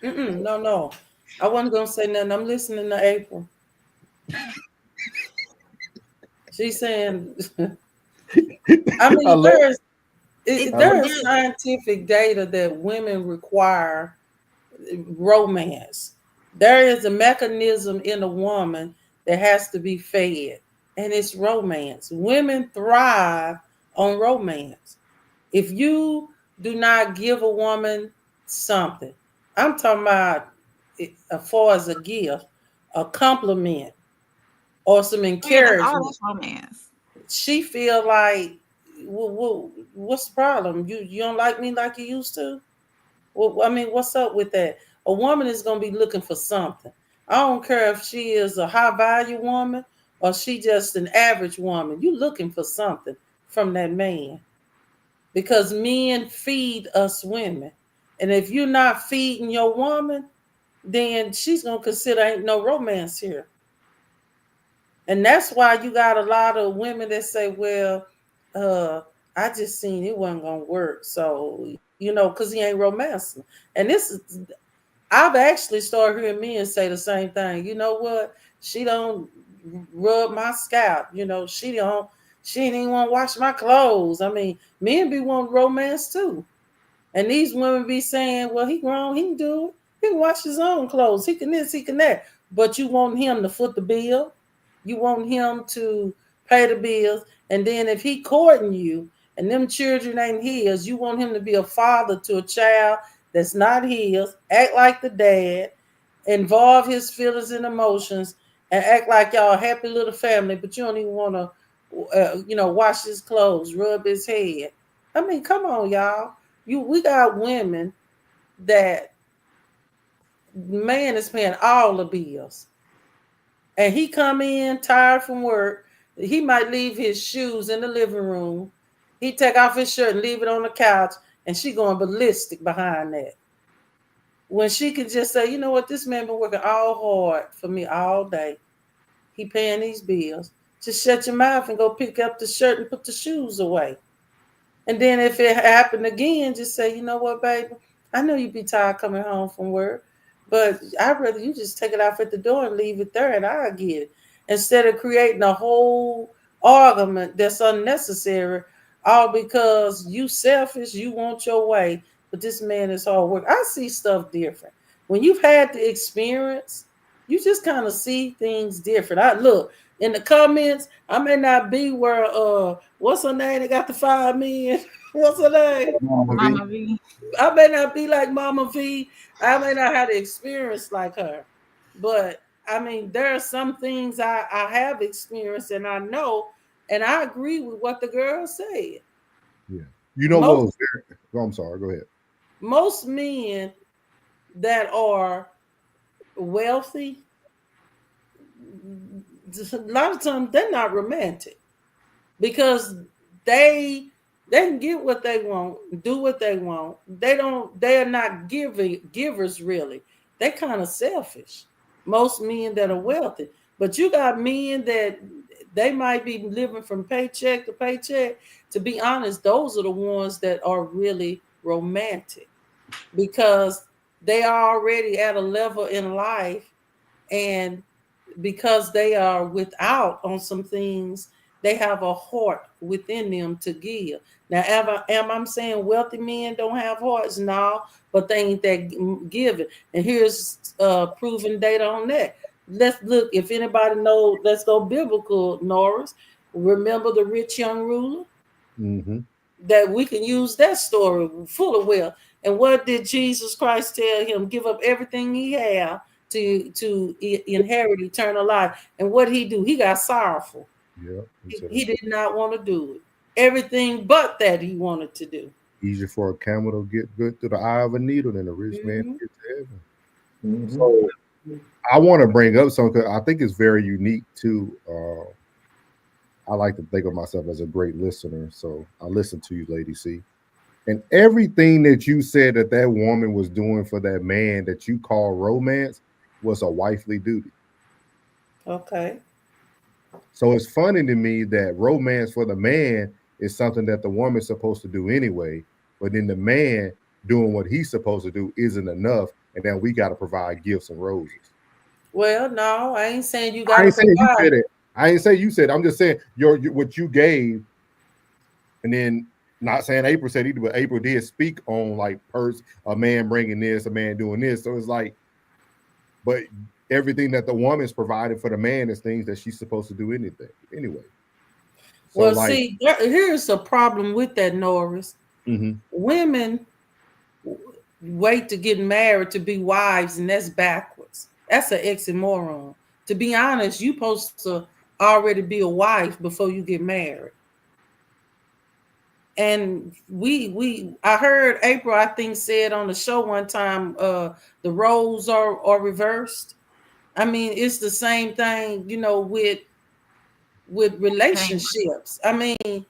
No. I wasn't gonna say nothing. I'm listening to April. She's saying, I mean, there's scientific data that women require romance. There is a mechanism in a woman that has to be fed, and it's romance. Women thrive on romance. If you do not give a woman something, I'm talking about as far as a gift, a compliment, or some Oh yeah, that's all encouragement, that's romance. she feel like, what's the problem? You don't like me like you used to? Well, I mean, what's up with that? A woman is gonna be looking for something. I don't care if she is a high value woman or she just an average woman. You looking for something from that man, because men feed us women, and if you're not feeding your woman, then she's gonna consider ain't no romance here. And that's why you got a lot of women that say, well, I just seen it wasn't gonna work. So, because he ain't romancing. And this is, I've actually started hearing men say the same thing. You know what? She don't rub my scalp. She didn't even want to wash my clothes. I mean, men be wanting romance too. And these women be saying, well, he grown, he can do it. He can wash his own clothes. He can this, he can that. But you want him to foot the bill. You want him to pay the bills. And then if he courting you and them children ain't his, you want him to be a father to a child that's not his, act like the dad, involve his feelings and emotions, and act like y'all a happy little family, but you don't even want to, wash his clothes, rub his head. I mean, come on, y'all. We got women that man is paying all the bills, and he come in tired from work. He might leave his shoes in the living room. He take off his shirt and leave it on the couch, and she going ballistic behind that. When she could just say, you know what, this man been working all hard for me all day. He paying these bills. Just shut your mouth and go pick up the shirt and put the shoes away. And then if it happened again, just say, you know what, baby, I know you'd be tired coming home from work, but I'd rather you just take it off at the door and leave it there, and I'll get it. Instead of creating a whole argument that's unnecessary, all because you selfish, you want your way, but this man is hard work. I see stuff different. When you've had the experience, you just kind of see things different. I look in the comments, I may not be where what's her name that got the 5 million? What's her name? Mama V. I may not be like Mama V. I may not have the experience like her. But I mean, there are some things I have experienced and I know, and I agree with what the girl said. Yeah. You know what was very, oh, I'm sorry, go ahead. Most men that are wealthy, a lot of times they're not romantic, because they can get what they want, do what they want. They are not givers really. They kind of selfish. Most men that are wealthy. But you got men that they might be living from paycheck to paycheck. To be honest, those are the ones that are really romantic, because they are already at a level in life, and because they are without on some things, they have a heart within them to give. Now, am I saying wealthy men don't have hearts? No, but they ain't that giving. And here's proven data on that. Let's look, if anybody knows, let's go biblical, Norris. Remember the rich young ruler? Mm-hmm. That we can use that story full of wealth. And what did Jesus Christ tell him? Give up everything he had to inherit eternal life. And what he do? He got sorrowful. Yeah, he did not want to do it. Everything but that he wanted to do. Easier for a camel to get good through the eye of a needle than a rich man to get to heaven. Mm-hmm. So I want to bring up something, because I think it's very unique too. I like to think of myself as a great listener, so I listen to you, Lady C. And everything that you said that woman was doing for that man that you call romance was a wifely duty. Okay. So it's funny to me that romance for the man is something that the woman's supposed to do anyway, but then the man doing what he's supposed to do isn't enough, and then we got to provide gifts and roses. Well, no, I ain't saying you got to I ain't saying you provide. said it. I ain't say you said it. I'm just saying what you gave, and then not saying April said either, but April did speak on like a man bringing this, a man doing this. So it's like, but everything that the woman's provided for the man is things that she's supposed to do anyway. So well, like, see, here's a problem with that, Norris. Women wait to get married to be wives, and that's backwards. That's an oxymoron. To be honest, you supposed to already be a wife before you get married. And I heard April, I think, said on the show one time, the roles are reversed. I mean, it's the same thing, you know, with relationships. I mean,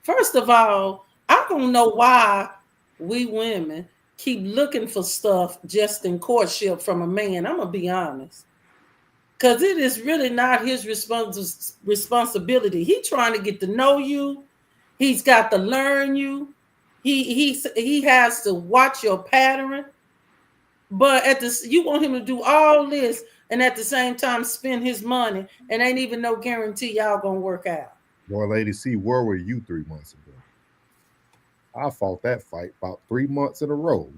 first of all, I don't know why we women keep looking for stuff just in courtship from a man. I'm gonna be honest, because it is really not his responsibility. He's trying to get to know you. He's got to learn you. He has to watch your pattern. But you want him to do all this and at the same time spend his money, and ain't even no guarantee y'all gonna work out. Boy, Lady C, where were you 3 months ago? I fought that fight about 3 months in a row,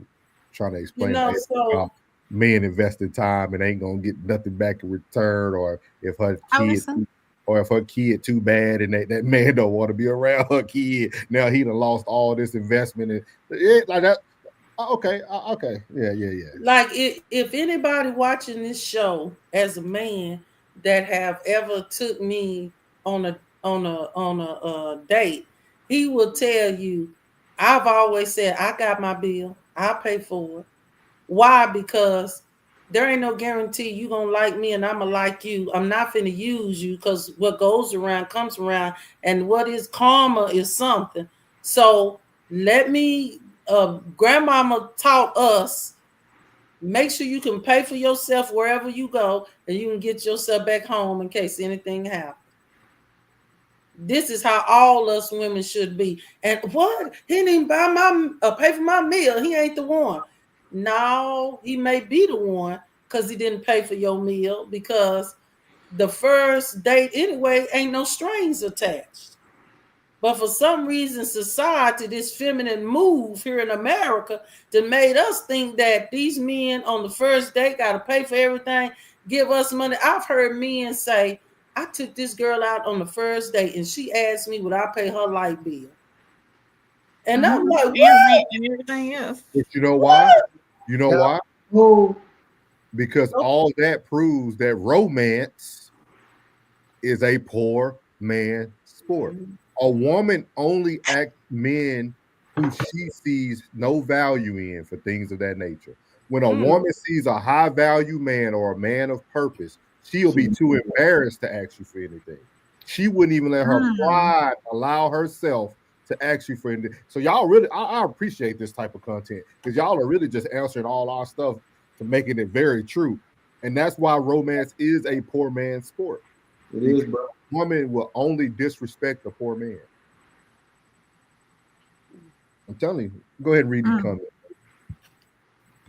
trying to explain how men invested time and ain't gonna get nothing back in return, or if her kid too bad and that man don't want to be around her kid. Now he done lost all this investment and like that. Okay. Yeah. Like if anybody watching this show as a man that have ever took me on a date, he will tell you, I've always said, I got my bill, I'll pay for it. Why? Because there ain't no guarantee you gonna like me and I'm gonna like you. I'm not finna use you, because what goes around comes around, and what is karma is something. So let me, grandmama taught us, make sure you can pay for yourself wherever you go, and you can get yourself back home in case anything happens. This is how all us women should be. And what? He didn't even buy pay for my meal. He ain't the one. No, he may be the one because he didn't pay for your meal, because the first date anyway ain't no strings attached. But for some reason, society, this feminine move here in America, that made us think that these men on the first date got to pay for everything, give us money. I've heard men say, I took this girl out on the first date and she asked me would I pay her light bill. And I'm like, what? And everything else. But you know why? You know why? Oh. Because all that proves that romance is a poor man sport. A woman only acts men who she sees no value in for things of that nature. When a woman sees a high value man or a man of purpose, she'll be too embarrassed to ask you for anything. She wouldn't even let her pride allow herself to ask you for anything. So y'all really, I appreciate this type of content, because y'all are really just answering all our stuff to making it very true. And that's why romance is a poor man's sport. It is, bro. Woman will only disrespect the poor man. I'm telling you. Go ahead and read the comment.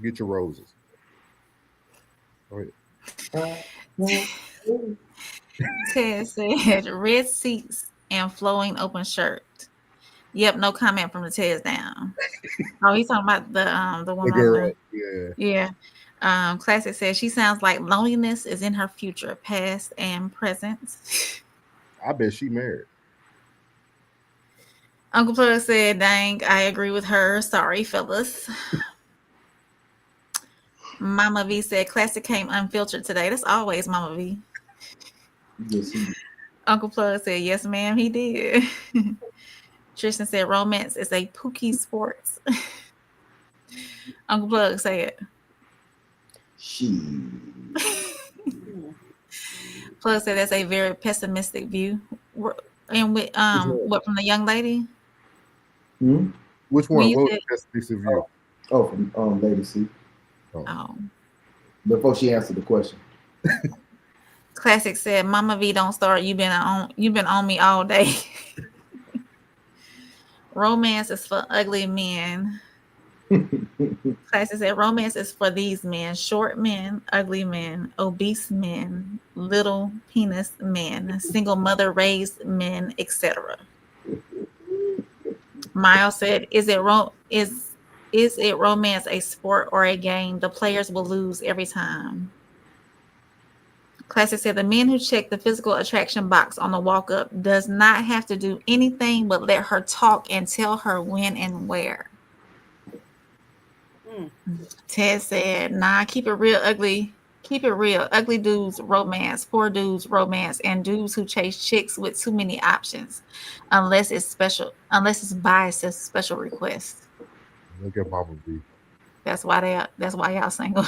Get your roses. Go ahead. Ted said red seats and flowing open shirt. Yep, no comment from the Ted's down. Oh, he's talking about the one. The girl. Yeah. Classic says she sounds like loneliness is in her future, past and present. I bet she married. Uncle Plug said, dang, I agree with her. Sorry, fellas. Mama V said, Classic came unfiltered today. That's always Mama V. Yes, he did. Uncle Plug said, yes, ma'am, he did. Tristan said, romance is a pookie sport. Uncle Plug said. Plug said that's a very pessimistic view. And with what from the young lady? Which one? What was the pessimistic view? Oh, from Lady C. Oh. Before she answered the question. Classic said, Mama V, don't start. You've been on me all day. Romance is for ugly men. Classic said, romance is for these men: short men, ugly men, obese men, little penis men, single mother raised men, etc. Miles said, is Is it romance a sport or a game? The players will lose every time. Classic said the men who check the physical attraction box on the walk up does not have to do anything but let her talk and tell her when and where. Ted said, nah, keep it real ugly. Keep it real. Ugly dudes romance, poor dudes romance, and dudes who chase chicks with too many options. Unless it's biased as special request. Look at Mama B. That's why y'all single.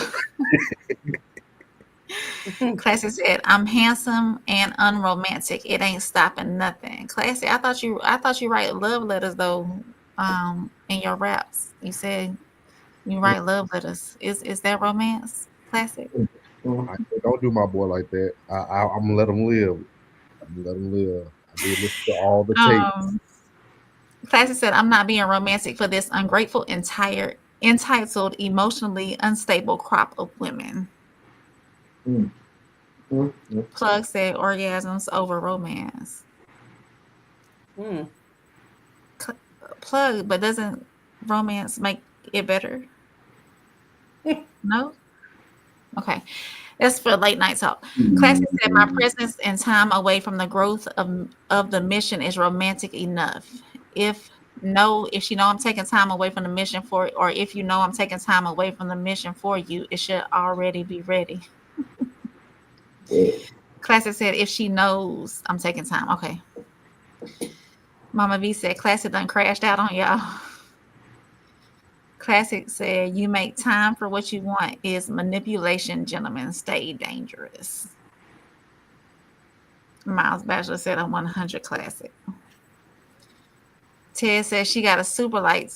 Classic said, I'm handsome and unromantic. It ain't stopping nothing. Classic, I thought you write love letters though, in your raps. You said you write love letters. Is that romance? Classic. Don't do my boy like that. I'm gonna let him live. I'm gonna let him live. I did listen to all the tapes. Classic said, I'm not being romantic for this ungrateful, entitled, emotionally unstable crop of women. Plug said orgasms over romance. Plug, but doesn't romance make it better? No? Okay. That's for late night talk. Classic said my presence and time away from the growth of the mission is romantic enough. If she know I'm taking time away from the mission for it, or if you know I'm taking time away from the mission for you, it should already be ready. Classic said if she knows I'm taking time. Okay. Mama V said Classic done crashed out on y'all. Classic said you make time for what you want is manipulation, gentlemen. Stay dangerous. Miles Bachelor said I'm 100 Classic. Ted says she got a super like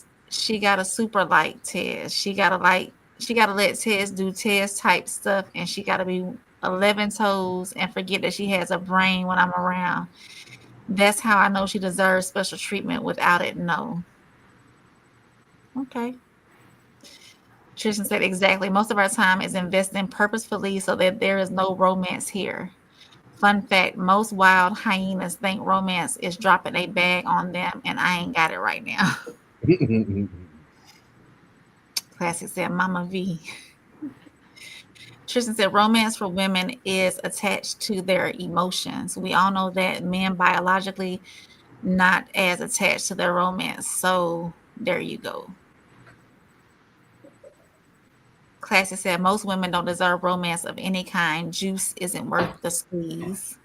Ted. She gotta let Ted do Ted type stuff, and she gotta be 11 toes and forget that she has a brain when I'm around. That's how I know she deserves special treatment. Without it, no. Okay. Tristan said exactly. Most of our time is investing purposefully so that there is no romance here. Fun fact, most wild hyenas think romance is dropping a bag on them, and I ain't got it right now. Classic said Mama V. Tristan said romance for women is attached to their emotions. We all know that men biologically not as attached to their romance. So there you go. Classic said most women don't deserve romance of any kind. Juice isn't worth the squeeze.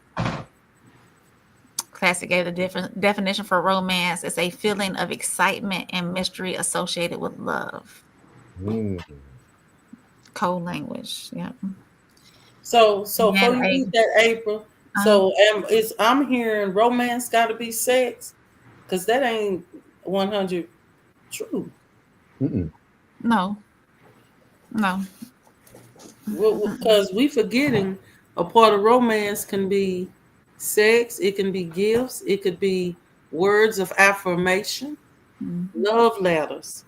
Classic gave the different definition for romance. It's a feeling of excitement and mystery associated with love. Code language. Yeah. So before you read that, April. So I'm hearing romance got to be sex, because that ain't 100 true. No. Because we forgetting a part of romance can be sex, it can be gifts, it could be words of affirmation, love letters.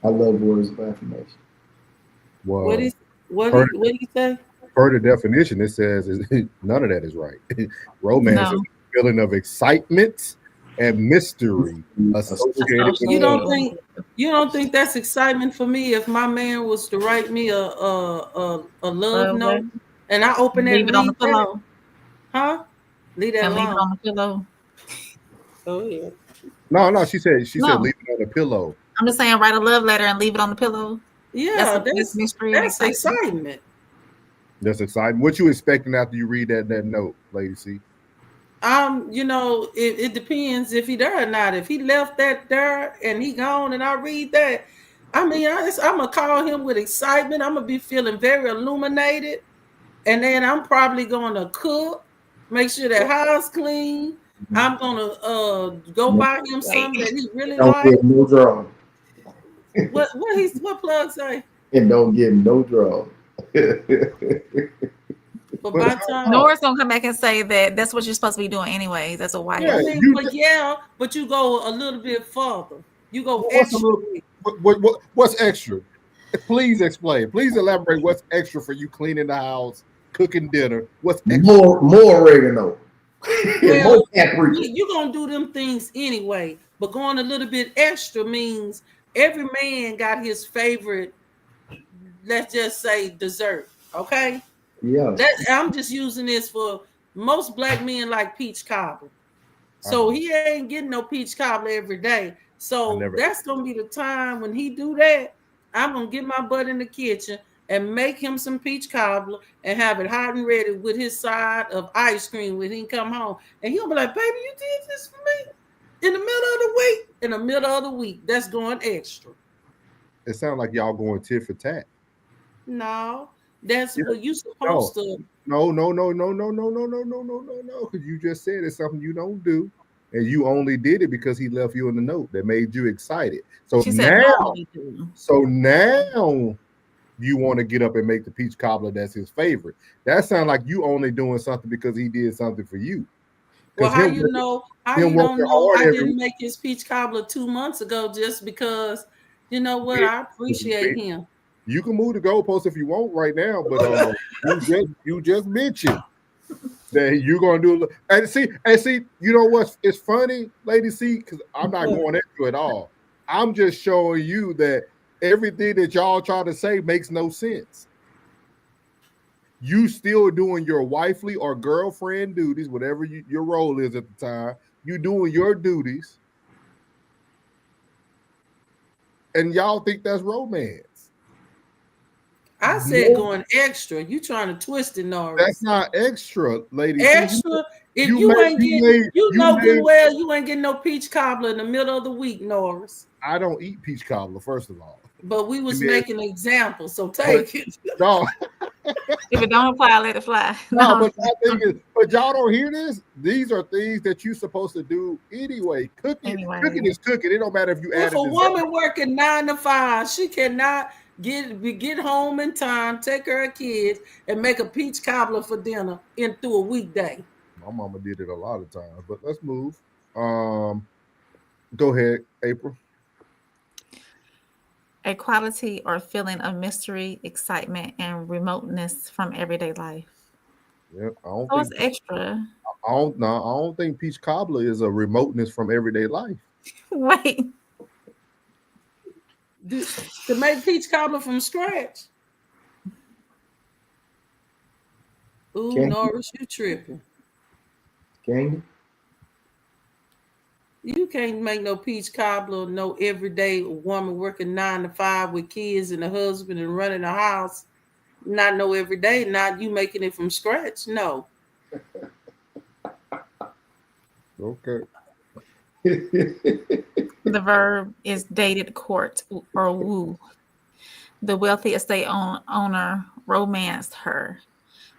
I love words of affirmation. Well, what do you say? Per the definition, it says none of that is right. Romance is a feeling of excitement and mystery associated with you don't think that's excitement for me if my man was to write me a love note and I open that, leave it on the pillow. Huh? Leave that and leave it on the pillow. Oh yeah. No, she said leave it on the pillow. I'm just saying write a love letter and leave it on the pillow. Yeah, that's mystery. That's excitement. That's exciting. What you expecting after you read that note, Lady C? It depends if he there or not. If he left that there and he gone and I read that, I'm gonna call him with excitement. I'm gonna be feeling very illuminated, and then I'm probably gonna cook, make sure that house clean. I'm gonna go buy him something that he really likes. Don't get no draw. What Plug say? And don't get no draw. But by time Nora's gonna come back and say that's what you're supposed to be doing anyway. That's a wife. But you go a little bit further. You go extra. What's extra? Please explain. Please elaborate. What's extra for you cleaning the house, cooking dinner? What's extra? More oregano. Well, you're gonna do them things anyway, but going a little bit extra means every man got his favorite, let's just say, dessert. Okay. Yeah. I'm just using this for most black men like peach cobbler. So he ain't getting no peach cobbler every day. So that's gonna be the time when he do that. I'm gonna get my butt in the kitchen and make him some peach cobbler and have it hot and ready with his side of ice cream when he come home. And he'll be like, "Baby, you did this for me in the middle of the week." In the middle of the week, that's going extra. It sounds like y'all going tit for tat. No, that's what you supposed to. No. Because you just said it's something you don't do. And you only did it because he left you in the note that made you excited. So now you want to get up and make the peach cobbler that's his favorite. That sounds like you only doing something because he did something for you. Well, how you know? How you don't know? I didn't make his peach cobbler 2 months ago just because. You know what? I appreciate him. You can move the goalpost if you want right now, but you just mentioned that you're gonna do. And see, you know what? It's funny, Lady C, because I'm not going into it all. I'm just showing you that everything that y'all try to say makes no sense. You still doing your wifely or girlfriend duties, whatever your role is at the time. You doing your duties, and y'all think that's romance. I said going extra. You trying to twist it, Norris. That's not extra, lady. Extra. If you ain't getting, you ain't getting no peach cobbler in the middle of the week, Norris. I don't eat peach cobbler, first of all. But we was making an example, so take it. No. If it don't apply, let it fly. No, but y'all don't hear this. These are things that you're supposed to do anyway. Cooking is cooking. It don't matter if you add. If a woman working 9 to 5, she cannot get home in time, take her kids, and make a peach cobbler for dinner through a weekday. My mama did it a lot of times, but let's move. Go ahead, April. A quality or feeling of mystery, excitement, and remoteness from everyday life. Yep, it's extra. I don't think peach cobbler is a remoteness from everyday life. Wait. To make peach cobbler from scratch. Ooh, Norris, you tripping. Candy? You can't make no peach cobbler, no everyday woman working 9 to 5 with kids and a husband and running a house. Not no everyday, not you making it from scratch. No. Okay. The verb is dated, court, or woo. The wealthy estate owner romanced her.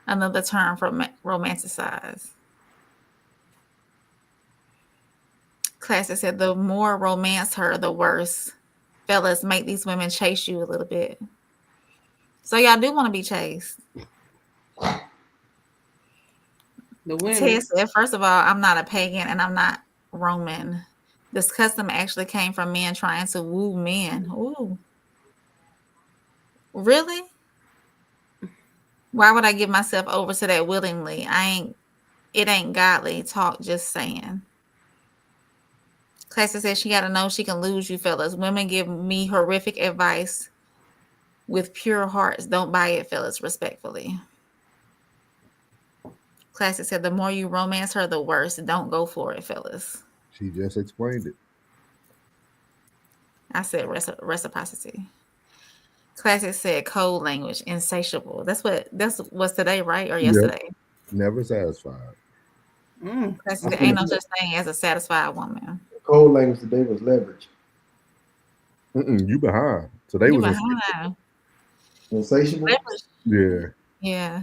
Another term for romanticize. Classic said, the more romance her, the worse. Fellas, make these women chase you a little bit. So y'all do want to be chased. The women. Ted said, first of all, I'm not a pagan and I'm not Roman. This custom actually came from men trying to woo men. Ooh. Really? Why would I give myself over to that willingly? It ain't godly talk, just saying. Classic says she got to know she can lose you, fellas. Women give me horrific advice with pure hearts. Don't buy it, fellas, respectfully. Classic said the more you romance her, the worse. Don't go for it, fellas. She just explained it. I said reciprocity. Classic said code language, insatiable. That's what's today, right? Or yesterday? Yep. Never satisfied. Classic said ain't no such thing as a satisfied woman. Code language today was leverage. You behind. Today was behind. Insatiable. Yeah. Yeah.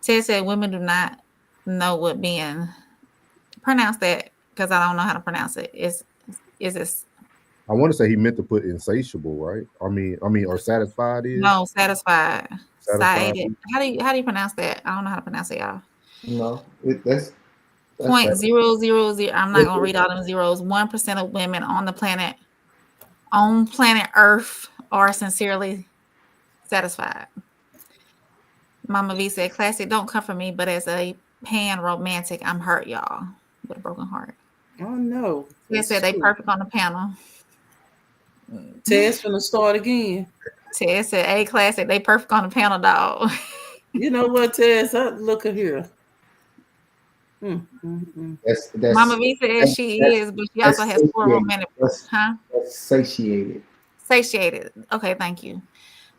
Ted said women do not know what being. Pronounce that because I don't know how to pronounce it. Is this? I want to say he meant to put insatiable, right? I mean, or satisfied is. No, satisfied. Satisfied. How do you pronounce that? I don't know how to pronounce it, y'all. No, that's 0.000. I'm not gonna read all them zeros. 1% of women on planet Earth are sincerely satisfied. Mama V said, "Classic, don't come for me, but as a Pan romantic. I'm hurt, y'all, with a broken heart. Oh no. They said they perfect on the panel. Ted's finna start again. Ted said A classic. They perfect on the panel, dog. You know what, Ted? Look at here. That's Mama V said she is, but she also has 4 romantic. That's satiated. Satiated. Okay, thank you.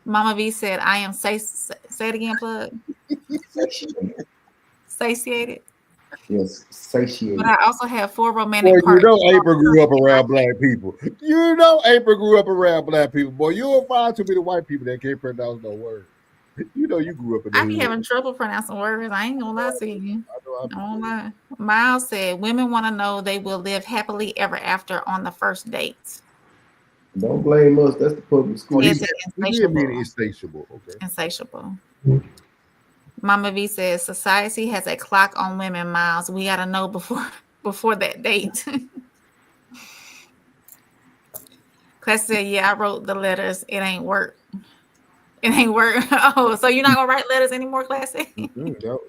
Mama V said, I am say it again, plug. Satiated. Yes, satiated. But I also have 4 romantic Boy, parts. you know April grew up around black people. You know April grew up around black people. Boy, you'll find too many white people that can't pronounce no word. You know you grew up in the I be hood. having trouble pronouncing words. I ain't gonna lie to you. I don't lie. Miles said, women want to know they will live happily ever after on the first date. Don't blame us. That's the public school. He did mean insatiable. Okay. Insatiable. Mama V says society has a clock on women, Miles. We gotta know before that date. Class said, yeah, I wrote the letters. It ain't work. It ain't work. Oh, so you're not gonna write letters anymore, Classic? No.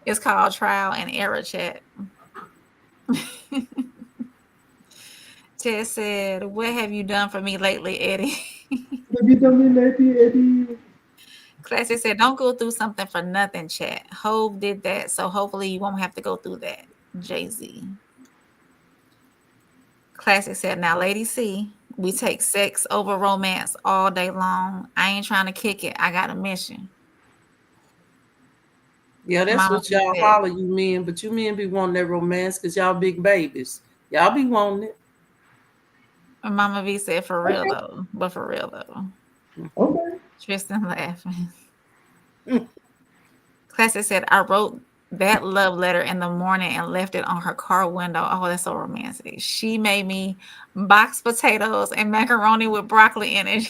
It's called trial and error chat. Ted said, what have you done for me lately, Eddie? What have you done me lately, Eddie? Classic said, don't go through something for nothing, chat. Hove did that, so hopefully you won't have to go through that. Jay-Z. Classic said, now, Lady C, we take sex over romance all day long. I ain't trying to kick it. I got a mission. Yeah, that's Mama what y'all said, holler, you men. But you men be wanting that romance because y'all big babies. Y'all be wanting it. Mama V said, for real, though. But for real, though. Okay. Tristan laughing. Classic said, I wrote that love letter in the morning and left it on her car window. Oh, that's so romantic. She made me boxed potatoes and macaroni with broccoli in it.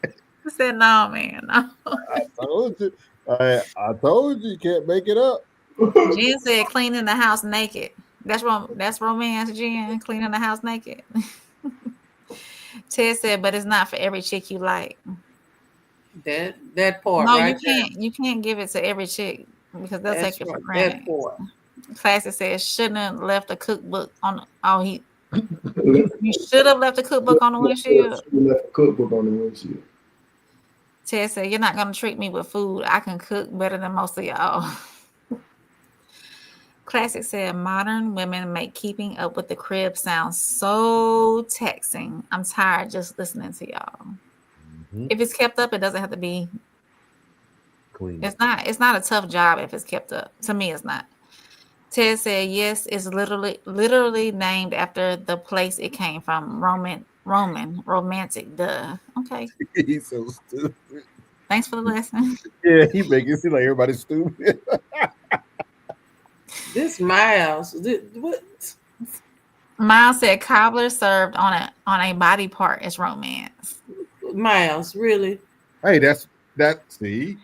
I said, no, man, no. I told you. I told you can't make it up. Jen said, cleaning the house naked. That's romance, Jen. Cleaning the house naked. Ted said, but it's not for every chick you like. That part. No, right you can't give it to every chick because they'll take it for granted. That part. Classic says shouldn't have left a cookbook on. You should have left a cookbook on the windshield. Left a cookbook on the windshield. Ted said, you're not gonna treat me with food. I can cook better than most of y'all. Classic said, modern women make keeping up with the crib sound so taxing. I'm tired just listening to y'all. If it's kept up, it doesn't have to be clean. It's not a tough job if it's kept up. To me, it's not. Ted said, yes, it's literally named after the place it came from. Romantic, duh. Okay. He's so stupid. Thanks for the lesson. Yeah, he making it seem like everybody's stupid. This Miles, what? Miles said cobbler served on a body part is romance. Miles, really? Hey, see.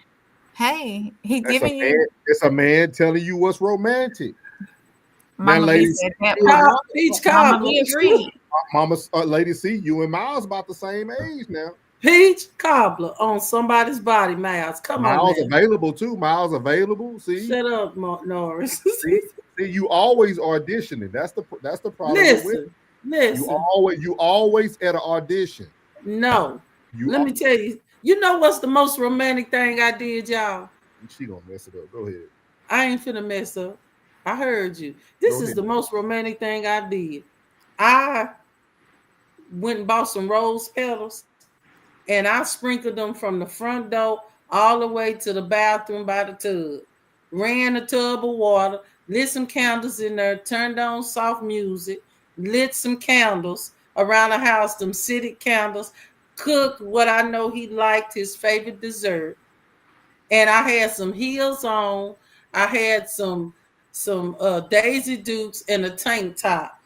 Hey, he giving you. It's a man telling you what's romantic. Mama now, ladies, said that Peach cobbler. Mama, Lady C, you and Miles about the same age now. Peach cobbler on somebody's body, Miles. Come on, Miles available too. Miles available. See, shut up, Norris. See, you always auditioning. That's the problem. Listen. You always at an audition. No, let me tell you. You know what's the most romantic thing I did, y'all? She gonna mess it up. Go ahead. I ain't finna mess up. I heard you. This is the most romantic thing I did. I went and bought some rose petals and I sprinkled them from the front door all the way to the bathroom by the tub. Ran a tub of water, lit some candles in there, turned on soft music, lit some candles around the house, them city candles, cooked what I know he liked, his favorite dessert. And I had some heels on. I had some Daisy Dukes and a tank top.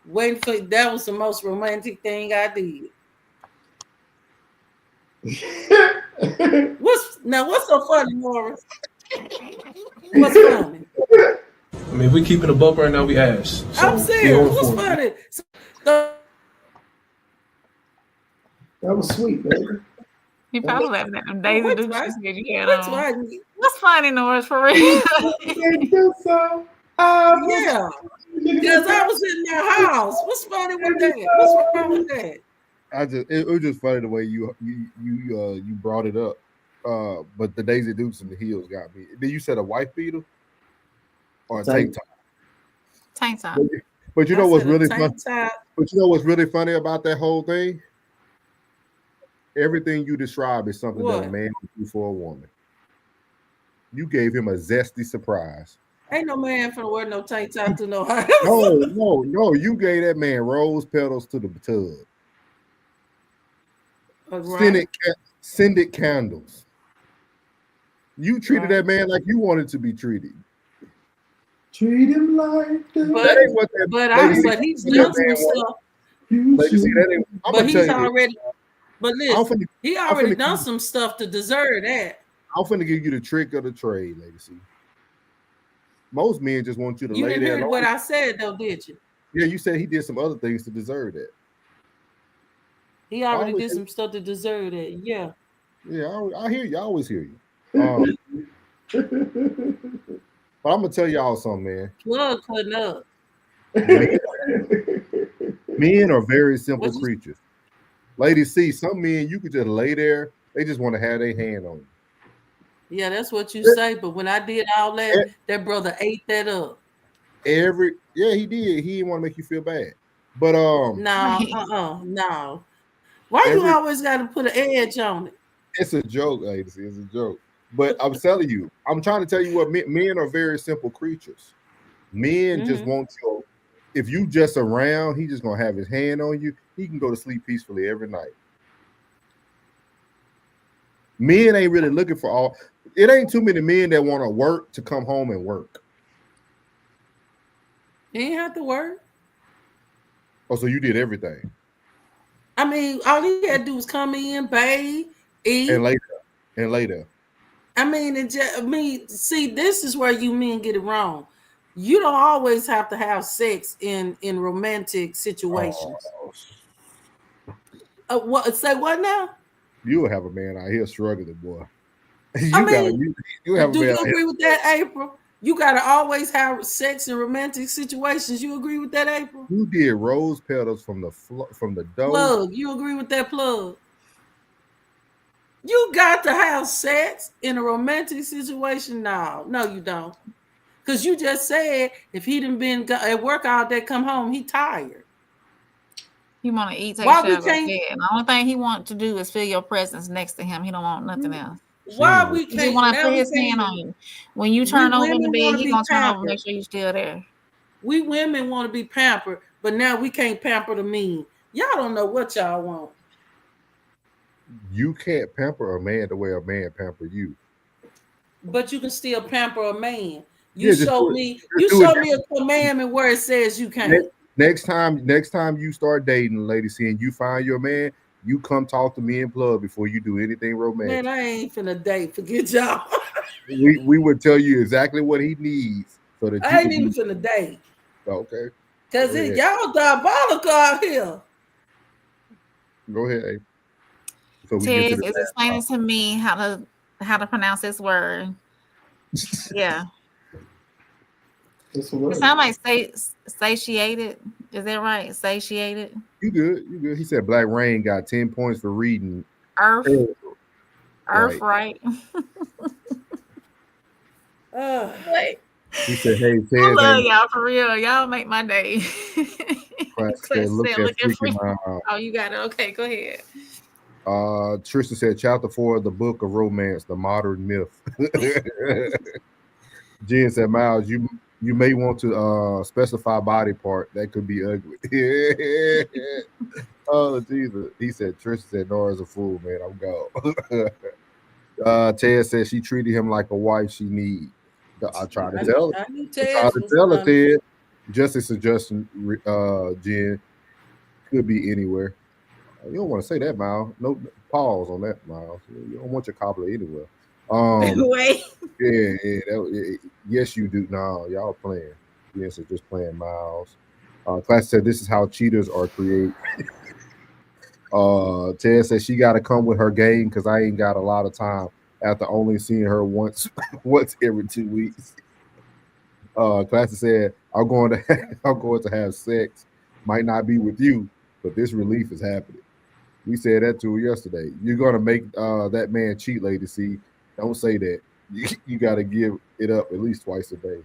Waiting for that was the most romantic thing I did. What's so funny, Morris? What's funny? I mean, if we keeping a buck right now, we ass. So I'm serious. What's funny? That was sweet, baby. He probably laughing at them Daisy Which Dukes one? you said you had Which on. one? What's funny, Norris, for real? Yeah. Because I was in their house. What's funny with that? What's wrong with that? It was just funny the way you brought it up. But the Daisy Dukes and the heels got me. Then you said a wife beater or a tank top. Tank top. But you know what's really funny? Top. But you know what's really funny about that whole thing? Everything you describe is something that a man would do for a woman. You gave him a zesty surprise. Ain't no man finna wear no tank top to no house. No. You gave that man rose petals to the tub. Right. Scented candles. You treated that man like you wanted to be treated. Treat him like the But he's done some stuff. But he's already. But listen, he already done some stuff to deserve that. I'm finna give you the trick of the trade, lady. See, most men just want you to You lay didn't there. hear what I said though, did you? Yeah, you said he did some other things to deserve that. He already did some stuff to deserve that. Yeah. Yeah, I hear you. I always hear you. But I'm gonna tell y'all something, man. Plug cutting up. Men are very simple creatures. Ladies, see, some men you could just lay there. They just want to have their hand on you. Yeah, that's what you say. But when I did all that, that brother ate that up. He did. He didn't want to make you feel bad. But no. Why you always got to put an edge on it? It's a joke, ladies. It's a joke. But I'm telling you, I'm trying to tell you what men are very simple creatures. Men just want you. If you just around, he just gonna have his hand on you. He can go to sleep peacefully every night. Men ain't really looking for all. It ain't too many men that want to work to come home and work. He ain't have to work. Oh, so you did everything. I mean, all he had to do was come in, bathe, eat, and later. I mean, see, this is where you men get it wrong. You don't always have to have sex in romantic situations. What? Say what now? You will have a man out here struggling, boy. You have do a man you agree with that, April? You gotta always have sex in romantic situations. You agree with that, April? You did rose petals from the door. Plug. You agree with that, Plug? You got to have sex in a romantic situation? No, you don't. Because you just said if he done been at work all day, come home, he tired. He want to eat, take a shower, go to bed. And the only thing he want to do is feel your presence next to him. He don't want nothing else. Why we He can't? just want to put his hand on you. When you turn over in the bed, he gonna turn over, make sure you're still there. We women want to be pampered, but now we can't pamper the men. Y'all don't know what y'all want. You can't pamper a man the way a man pamper you. But you can still pamper a man. You show me a commandment where it says you can't. Next time you start dating, lady, and you find your man, you come talk to me in Plug before you do anything romantic. Man, I ain't finna date. Forget y'all. we would tell you exactly what he needs so that I ain't even finna date. Okay. Because y'all diabolical out here. Go ahead, April. So Ted is explaining to me how to pronounce this word. Yeah. It sounds like satiated. Is that right? Satiated. You good. He said Black Rain got 10 points for reading Earth, right? He said, "Hey, Ted, I love y'all for real. Y'all make my day." Look at freaking oh, you got it. Okay, go ahead. Tristan said, "Chapter 4 of the Book of Romance: The Modern Myth." Jen said, "Miles, you may want to specify body part. That could be ugly." Oh, Jesus. He said, Tristan said, Nora's a fool, man. I'm gone. Ted said she treated him like a wife she needs. I tried to tell her. Ted. Just a suggestion, Jen. Could be anywhere. You don't want to say that, Miles. No pause on that, Miles. You don't want your cobbler anywhere. Wait. Yeah. Yes, you do. No, y'all playing. Yes, it's just playing, Miles. Class said this is how cheaters are created. Ted says she got to come with her game because I ain't got a lot of time after only seeing her once once every 2 weeks. Classy said, I'm going to I'm going to have sex. Might not be with you, but this relief is happening. We said that to her yesterday. You're gonna make that man cheat, Lady C. Don't say that. You got to give it up at least twice a day.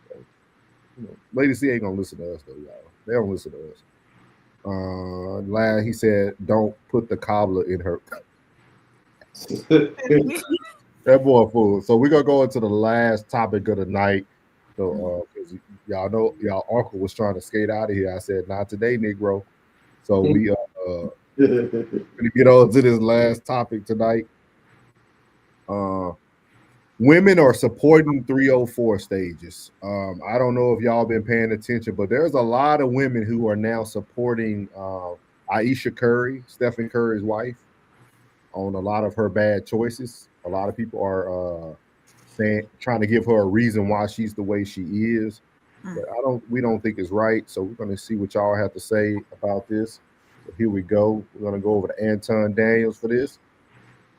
So, Lady C ain't gonna listen to us though, y'all. They don't listen to us. Lad, he said, don't put the cobbler in her. That boy fool. So we're gonna go into the last topic of the night. So, 'cause y'all know y'all uncle was trying to skate out of here. I said, not today, Negro. So we gonna get on to this last topic tonight. Uh, Women are supporting 304 stages. I don't know if y'all been paying attention, but there's a lot of women who are now supporting Aisha Curry, Stephen Curry's wife, on a lot of her bad choices. A lot of people are trying to give her a reason why she's the way she is. But we don't think it's right. So we're gonna see what y'all have to say about this. So here we go. We're gonna go over to Anton Daniels for this.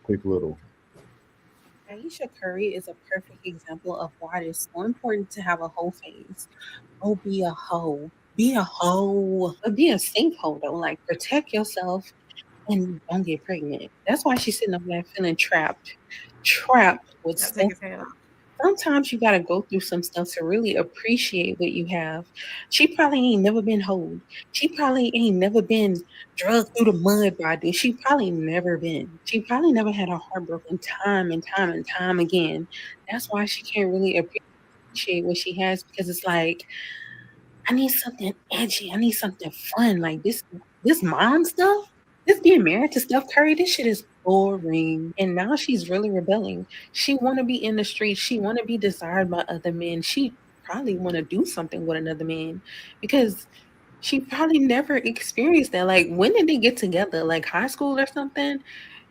Quick little. Aisha Curry is a perfect example of why it is so important to have a whole phase. Oh, be a hoe. Be a hoe. But be a safe hoe though. Like protect yourself and don't get pregnant. That's why she's sitting up there feeling trapped. Trapped with Gotta take stuff. his head off. Sometimes you gotta go through some stuff to really appreciate what you have. She probably ain't never been hoed. She probably ain't never been drugged through the mud by this. She probably never been. She probably never had her heart broken time and time and time again. That's why she can't really appreciate what she has because it's like I need something edgy. I need something fun. Like this mom stuff, this being married to Steph Curry, this shit is boring. And now she's really rebelling. She wanna be in the streets. She wanna be desired by other men. She probably wanna do something with another man because she probably never experienced that. Like when did they get together? Like high school or something?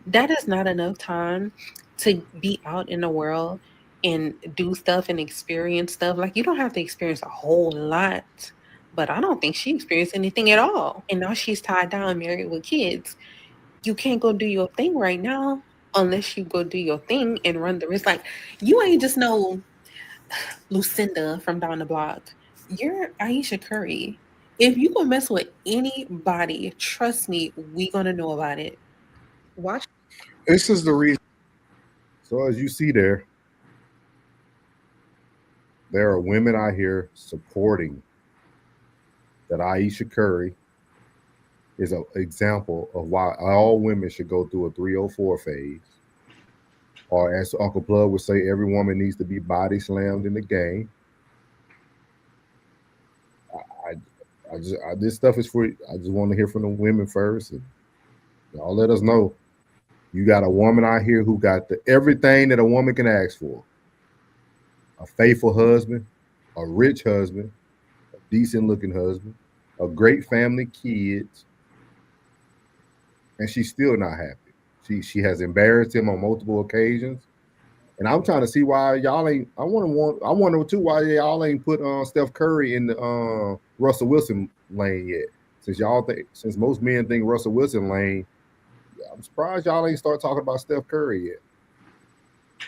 That is not enough time to be out in the world and do stuff and experience stuff. Like you don't have to experience a whole lot, but I don't think she experienced anything at all. And now she's tied down, married with kids. You can't go do your thing right now unless you go do your thing and run the risk. Like you ain't just no Lucinda from down the block. You're Aisha Curry. If you gonna mess with anybody, trust me, we gonna know about it. Watch. This is the reason. So as you see there are women out here supporting that Aisha Curry is an example of why all women should go through a 304 phase. Or as Uncle Plug would say, every woman needs to be body slammed in the game. This stuff is for. I just want to hear from the women first, and y'all let us know. You got a woman out here who got everything that a woman can ask for: a faithful husband, a rich husband, a decent-looking husband, a great family, kids, and she's still not happy. She has embarrassed him on multiple occasions. And I'm trying to see why y'all ain't. I wonder too why y'all ain't put Steph Curry in the Russell Wilson lane yet. Since most men think Russell Wilson lane, I'm surprised y'all ain't start talking about Steph Curry yet.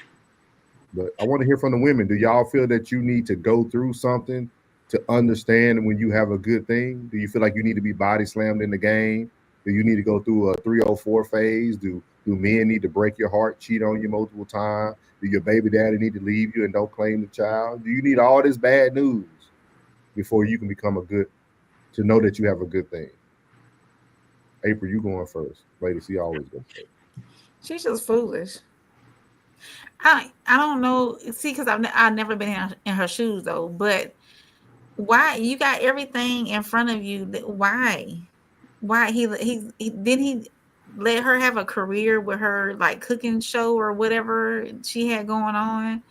But I want to hear from the women. Do y'all feel that you need to go through something to understand when you have a good thing? Do you feel like you need to be body slammed in the game? Do you need to go through a 304 phase? Do men need to break your heart, cheat on you multiple times? Do your baby daddy need to leave you and don't claim the child? Do you need all this bad news before you can become to know that you have a good thing? April, you going first. Lady, she always goes first. She's just foolish. I don't know. See, because I've never been in her shoes though. But why you got everything in front of you? Why? Why he let her have a career with her like cooking show or whatever she had going on?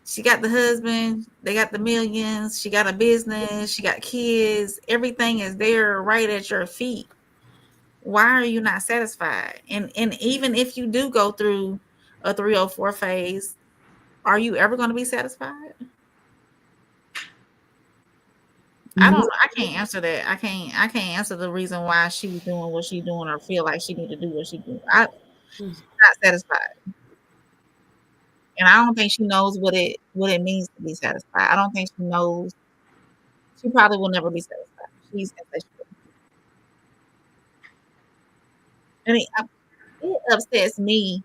She got the husband, they got the millions, she got a business, she got kids, everything is there right at your feet. Why are you not satisfied? And even if you do go through a 304 phase, are you ever going to be satisfied? I can't answer that. I can't answer the reason why she's doing what she's doing or feel like she need to do what she do. I'm not satisfied. And I don't think she knows what it means to be satisfied. I don't think she knows. She probably will never be satisfied. She's insatiable. And it upsets me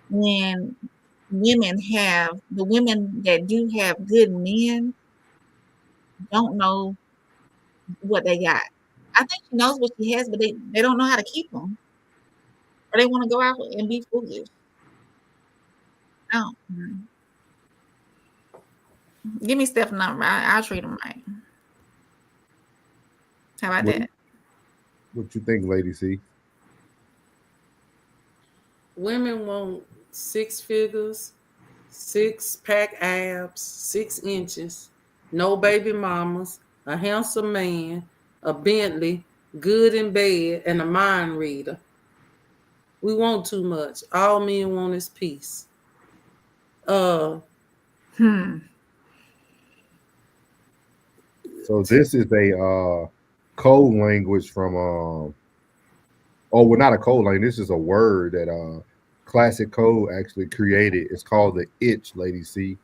when the women that do have good men don't know what they got. I think she knows what she has, but they don't know how to keep them. Or they want to go out and be foolish. Oh. Give me Steph's number. I'll treat him right. How about that? What you think, Lady C? Women want 6 figures, 6-pack abs, 6 inches, no baby mamas, a handsome man, a Bentley, good in bed, and a mind reader. We want too much. All men want is peace. So this is a code language from not a code language. This is a word that Classic Code actually created. It's called the itch, Lady C.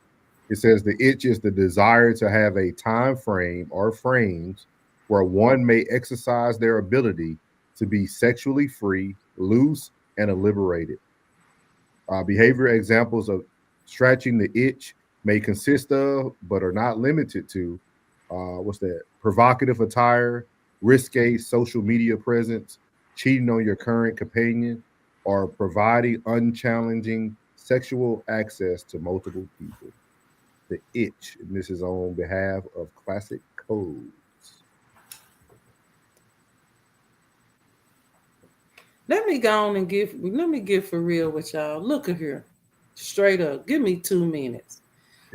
It says the itch is the desire to have a time frame or frames where one may exercise their ability to be sexually free, loose, and liberated. Behavior examples of scratching the itch may consist of, but are not limited to, provocative attire, risque social media presence, cheating on your current companion, or providing unchallenging sexual access to multiple people. The itch, and this is on behalf of Classic Codes. Let me go on and let me get for real with y'all. Look at here. Straight up. Give me 2 minutes.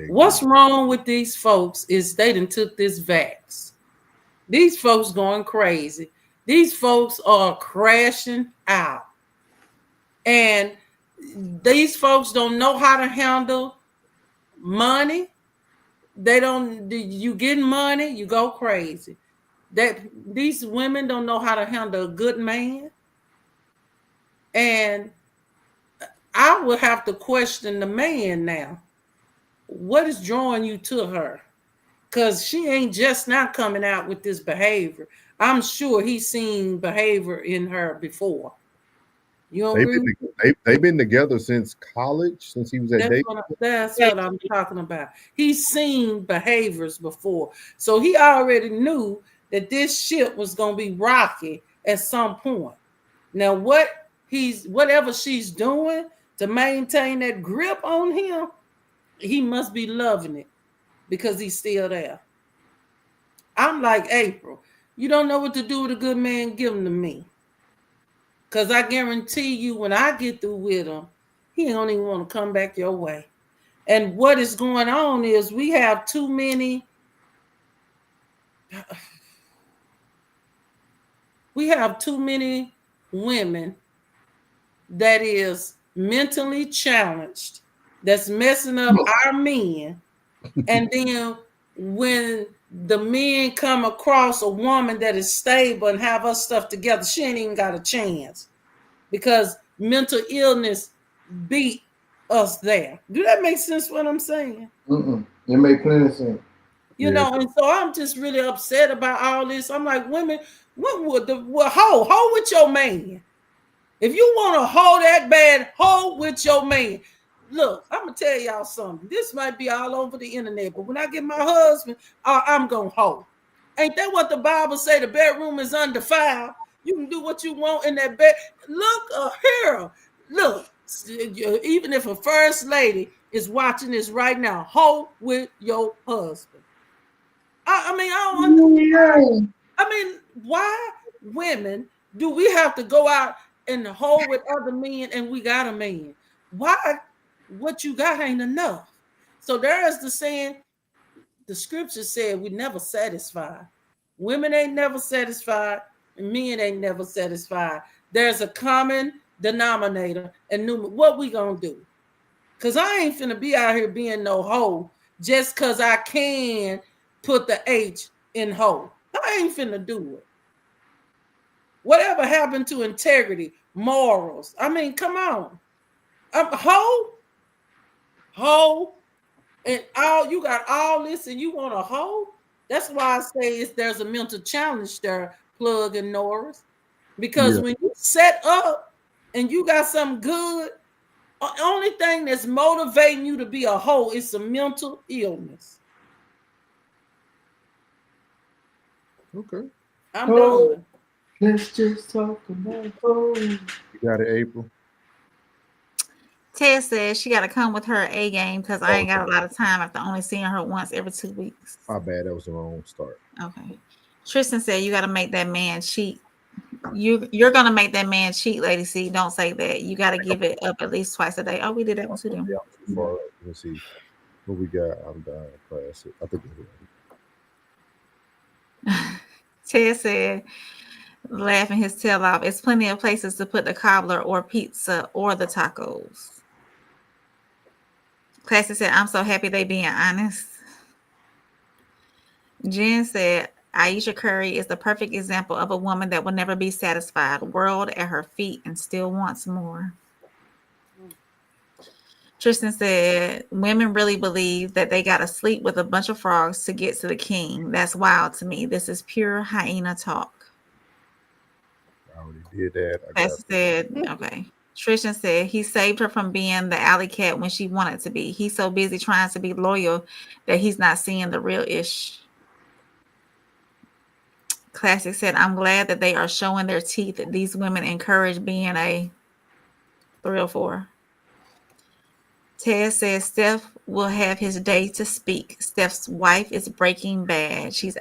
What's wrong with these folks is they done took this vax. These folks going crazy. These folks are crashing out. And these folks don't know how to handle money. They don't, you get money, you go crazy. These women don't know how to handle a good man. And I would have to question the man now. What is drawing you to her? Because she ain't just not coming out with this behavior. I'm sure he's seen behavior in her before. You agree? They've been together since college, since he was at David. That's what I'm talking about. He's seen behaviors before. So he already knew that this ship was going to be rocky at some point. Now, whatever she's doing to maintain that grip on him, he must be loving it because he's still there. I'm like April. You don't know what to do with a good man, give him to me. Because I guarantee you when I get through with him, he don't even want to come back your way. And what is going on is we have too many women that is mentally challenged, that's messing up our men. And then when the men come across a woman that is stable and have her stuff together, she ain't even got a chance because mental illness beat us there. Do that make sense what I'm saying? It make plenty of sense. You know, and so I'm just really upset about all this. I'm like, women, what would hold with your man? If you want to hold that bad, hold with your man. Look, I'm gonna tell y'all something. This might be all over the internet, but when I get my husband, I'm gonna hold. Ain't that what the Bible say? The bedroom is undefiled. You can do what you want in that bed. Look here. Look, even if a first lady is watching this right now, hold with your husband. I mean, I don't understand. I mean, why women do we have to go out and hold with other men and we got a man? Why? What you got ain't enough. So there is the saying, the scripture said we never satisfied. Women ain't never satisfied, and men ain't never satisfied. There's a common denominator, and what we gonna do? Because I ain't finna be out here being no hoe just because I can put the H in hoe. I ain't finna do it. Whatever happened to integrity, morals? I mean, come on. Hoe, and all you got all this, and you want a hoe? That's why I say there's a mental challenge there, Plug and Norris, because when you set up and you got something good, the only thing that's motivating you to be a hoe is some mental illness. Okay. I'm done. Let's just talk about hoes. You got it, April. Ted says she got to come with her A game because I ain't got a lot of time after only seeing her once every 2 weeks. My bad. That was the wrong start. Okay. Tristan said you got to make that man cheat. You're gonna make that man cheat, Lady C. Don't say that. You got to give it up at least twice a day. Oh, we did that one too. Then. Yeah, too far up. Let's see what we got. I'm dying. Classic. I think Ted said, laughing his tail off, it's plenty of places to put the cobbler or pizza or the tacos. Classic said, I'm so happy they being honest. Jen said, Aisha Curry is the perfect example of a woman that will never be satisfied, world at her feet and still wants more. Tristan said, women really believe that they got to sleep with a bunch of frogs to get to the king. That's wild to me. This is pure hyena talk. I already did that. Classic said, okay. Tristan said he saved her from being the alley cat when she wanted to be. He's so busy trying to be loyal that he's not seeing the real ish. Classic said, I'm glad that they are showing their teeth. That these women encourage being a 304. Ted says Steph will have his day to speak. Steph's wife is Breaking Bad. She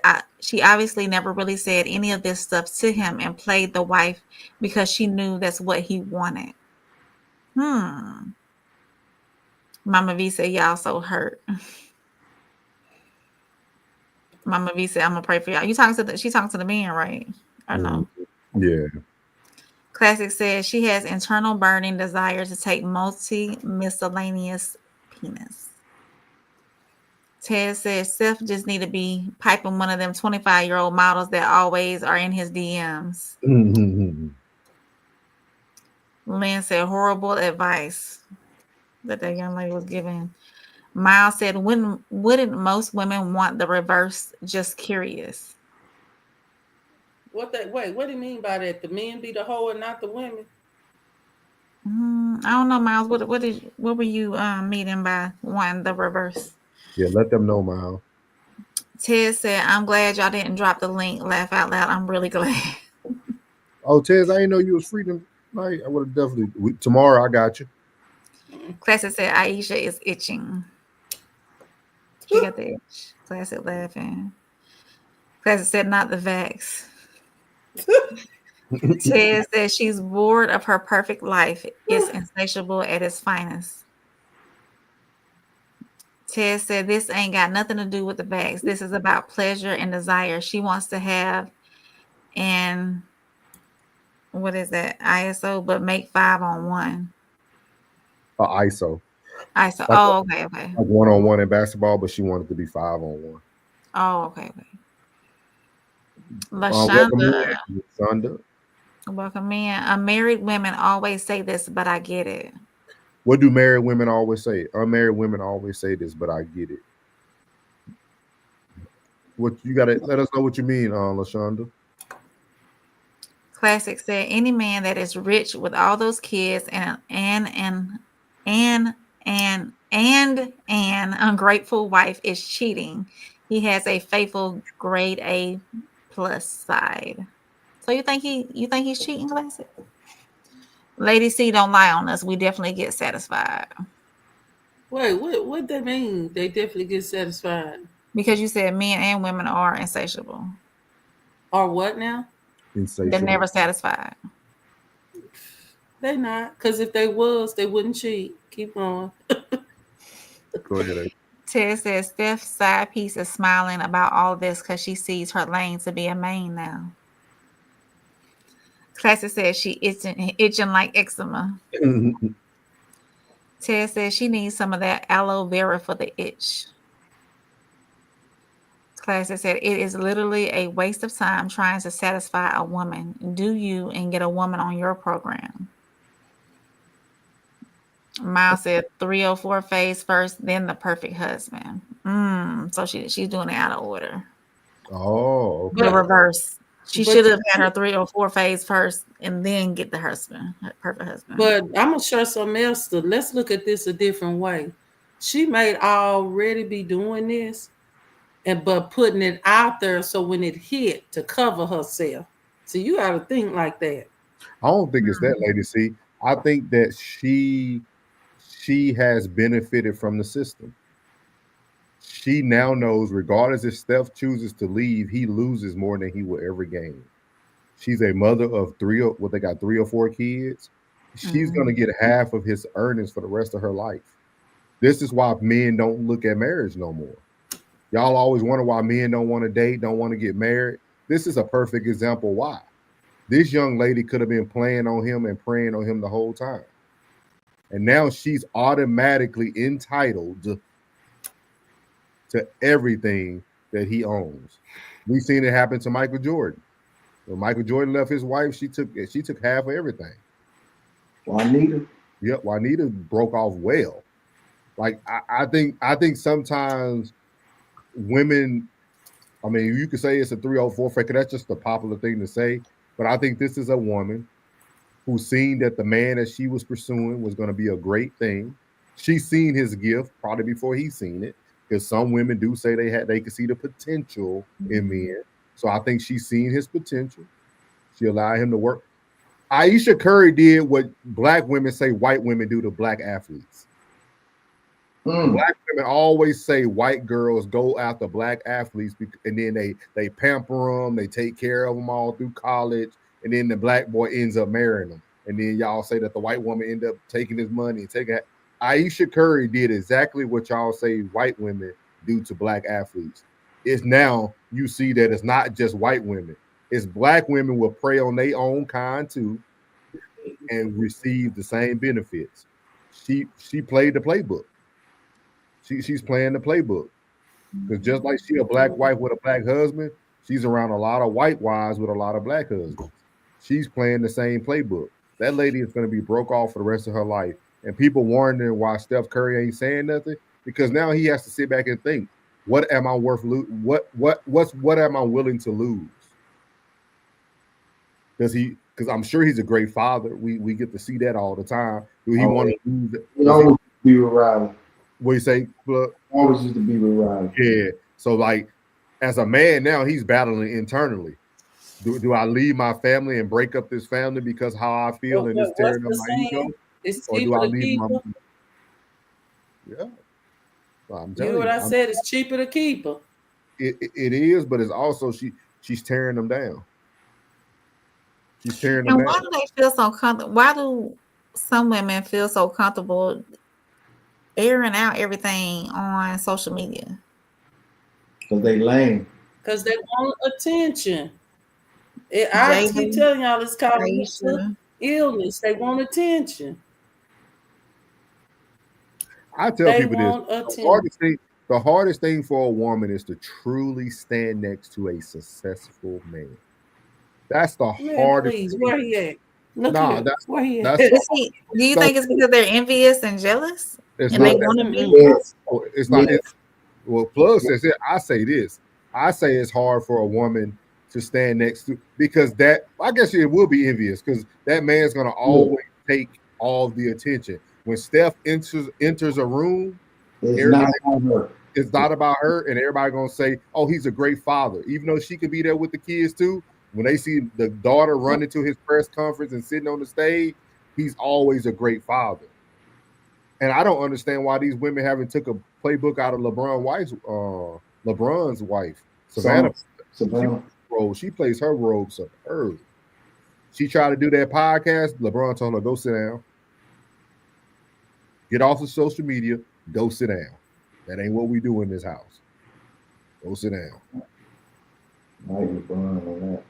obviously never really said any of this stuff to him and played the wife because she knew that's what he wanted. Mama V said, y'all so hurt. Mama V said, I'm gonna pray for y'all. She talking to the man, right? Or no? Yeah. Classic says she has internal burning desire to take miscellaneous penis. Ted says Seth just need to be piping one of them 25-year-old models that always are in his DMs. Lynn said horrible advice that young lady was giving. Miles said, wouldn't most women want the reverse? Just curious. What do you mean by that? The men be the hoe and not the women? I don't know, Miles. What were you meaning by wanting the reverse? Yeah, let them know, Miles. Ted said, I'm glad y'all didn't drop the link. Laugh out loud. I'm really glad. Oh, Tez, I didn't know you was free tonight. I would have definitely. Tomorrow, I got you. Classic said, Aisha is itching. She got the itch. Classic laughing. Classic said, not the vax. Ted said she's bored of her perfect life. It's insatiable at its finest. Ted said this ain't got nothing to do with the vax. This is about pleasure and desire. She wants to have an what is that? ISO, but make 5-on-1. ISO. ISO. Like okay. Like 1-on-1 in basketball, but she wanted to be 5-on-1. Oh, okay. LaShonda. Welcome in. Married women always say this, but I get it. What do married women always say? Unmarried women always say this, but I get it. What you gotta let us know what you mean, LaShonda. Classic said any man that is rich with all those kids and an ungrateful wife is cheating. He has a faithful grade A+ side. So you think he's cheating, Classic? Lady C, don't lie on us. We definitely get satisfied. Wait, what that mean? They definitely get satisfied. Because you said men and women are insatiable. Are what now? Insatiable. They're never satisfied. They not. Because if they was, they wouldn't cheat. Keep going. Go ahead. Ted says Steph's side piece is smiling about all this because she sees her lane to be a main now. Classic says she itching like eczema. Ted says she needs some of that aloe vera for the itch. Classic said, it is literally a waste of time trying to satisfy a woman. Do you and get a woman on your program. Miles said 304 phase first, then the perfect husband. So she's doing it out of order. Oh, okay. The reverse. She should have had her 304 phase first and then get the husband, her perfect husband. But I'm gonna share something else. Let's look at this a different way. She may already be doing this, but putting it out there so when it hit to cover herself. So you got to think like that. I don't think it's that, lady. See, I think that she has benefited from the system. She now knows, regardless if Steph chooses to leave, he loses more than he will ever gain. She's a mother of they got 3 or 4 kids. She's going to get half of his earnings for the rest of her life. This is why men don't look at marriage no more. Y'all always wonder why men don't want to date, don't want to get married. This is a perfect example why. This young lady could have been playing on him and preying on him the whole time. And now she's automatically entitled to everything that he owns. We've seen it happen to Michael Jordan. When Michael Jordan left his wife, she took half of everything. Juanita? Yep, Juanita broke off well. Like I think sometimes women, I mean, you could say it's a 304 factor. That's just a popular thing to say. But I think this is a woman who's seen that the man that she was pursuing was going to be a great thing. She's seen his gift probably before he's seen it, because some women do say they could see the potential in men. So I think she's seen his potential. She allowed him to work. Aisha Curry did what black women say white women do to black athletes. Black women always say white girls go after black athletes, and then they pamper them, they take care of them all through college, and then the black boy ends up marrying them. And then y'all say that the white woman ended up taking his money and taking it. Aisha Curry did exactly what y'all say white women do to black athletes. It's now you see that it's not just white women. It's black women will prey on their own kind too and receive the same benefits. She played the playbook. She's playing the playbook. Because just like she a black wife with a black husband, she's around a lot of white wives with a lot of black husbands. She's playing the same playbook. That lady is going to be broke off for the rest of her life. And people wondering why Steph Curry ain't saying nothing, because now he has to sit back and think, what am I worth what am I willing to lose? Because I'm sure he's a great father. We get to see that all the time. Do he want to lose it? He always be with Riley. What you say? Always used to be with Riley. Yeah. So like, as a man now, he's battling internally. Do I leave my family and break up this family because how I feel and it's tearing up my ego? Or do I leave my? Yeah. Well, I'm telling you. What I said, it's cheaper to keep her. It is, but it's also she's tearing them down. She's tearing them down. Why do they feel so comfortable? Why do some women feel so comfortable airing out everything on social media? Because they lame. Because they want attention. I keep telling y'all it's called mental illness. They want attention. I tell people this: the hardest thing for a woman is to truly stand next to a successful man. That's the hardest. Please, where he at? Look that's where he at. Do you think it's because they're envious and jealous? It's and not, they want to be? It's not. Well, Plug says it. I say this. I say it's hard for a woman to stand next to, because that, I guess it will be envious, because that man's going to always take all the attention. When Steph enters a room, it's not about her, and everybody going to say, oh, he's a great father. Even though she can be there with the kids too, when they see the daughter running to his press conference and sitting on the stage, he's always a great father. And I don't understand why these women haven't took a playbook out of LeBron's wife, Savannah. She plays her role superb. She tried to do that podcast. LeBron told her, go sit down. Get off of social media. Go sit down. That ain't what we do in this house. Go sit down. I like LeBron on that.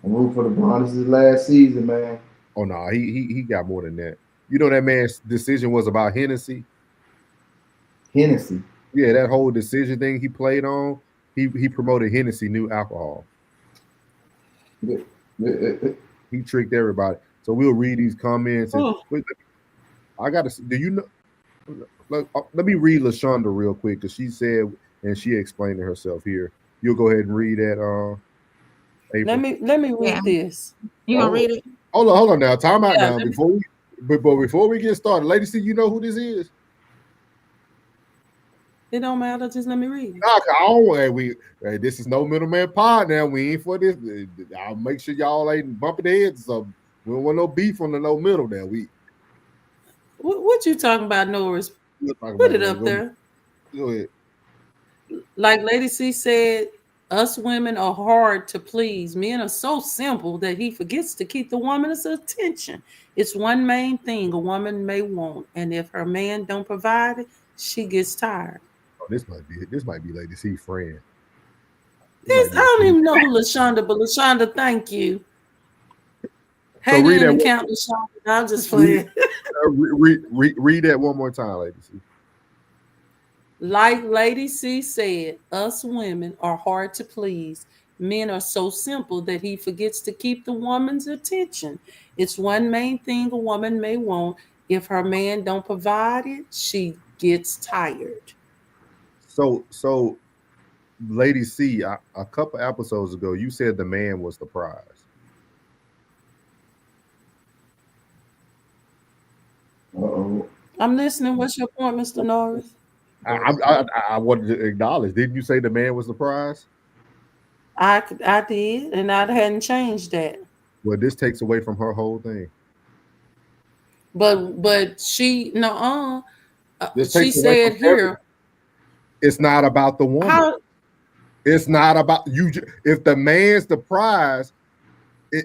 I'm rooting for LeBron. This is his last season, man. Oh, no. He got more than that. You know that man's decision was about Hennessy? Hennessy? Yeah, that whole decision thing he played on. He promoted Hennessy new alcohol. He tricked everybody. So we'll read these comments. And I gotta. Do you know? Let me read LaShonda real quick because she said and she explained it herself here. You'll go ahead and read that. April. Let me read this. You gonna read it? Hold on now. Time out now. let me- Before we get started, ladies, see, you know who this is? It don't matter. Just let me read it. Nah, I don't. Hey, this is no middleman pod now. We ain't for this. I'll make sure y'all ain't bumping heads. So we don't want no beef on the no middle now. What you talking about, Norris? Put it up there. Go ahead. Like Lady C said, us women are hard to please. Men are so simple that he forgets to keep the woman's attention. It's one main thing a woman may want, and if her man don't provide it, she gets tired. Oh, this might be Lady C friend. I don't even know who LaShonda, but LaShonda, thank you. Hey, read that account, LaShonda. I'm just playing. Read that one more time, Lady C. Like Lady C said, us women are hard to please. Men are so simple that he forgets to keep the woman's attention. It's one main thing a woman may want. If her man don't provide it, she gets tired. So Lady C, a couple episodes ago, you said the man was the prize. Uh-oh. I'm listening. What's your point, Mr. Norris? I wanted to acknowledge. Didn't you say the man was the prize? I did, and I hadn't changed that. Well, this takes away from her whole thing. But she She said here, it's not about the woman. It's not about you. If the man's the prize,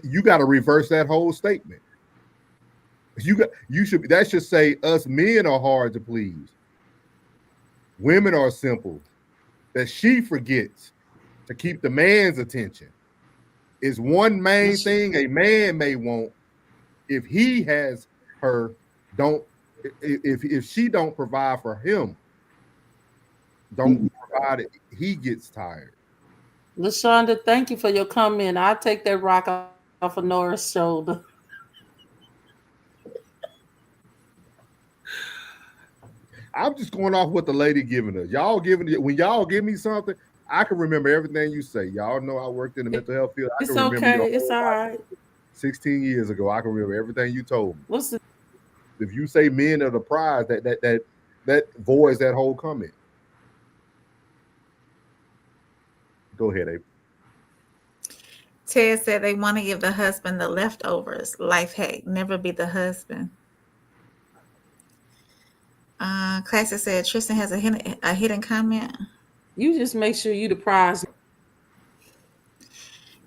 you got to reverse that whole statement. That should say us men are hard to please. Women are simple. That she forgets to keep the man's attention. Is one main thing a man may want. If he has her, if she don't provide for him, don't provide it, he gets tired. LaShonda, thank you for your comment. I'll take that rock off of Nora's shoulder. I'm just going off what the lady giving us. When y'all give me something, I can remember everything you say. Y'all know I worked in the mental health field. It's okay. It's all right. 16 years ago, I can remember everything you told me. What's the? If you say men are the prize, that voids that whole comment. Go ahead, April. Ted said they want to give the husband the leftovers. Life hack: never be the husband. Classic said Tristan has a hidden comment. You just make sure you the prize.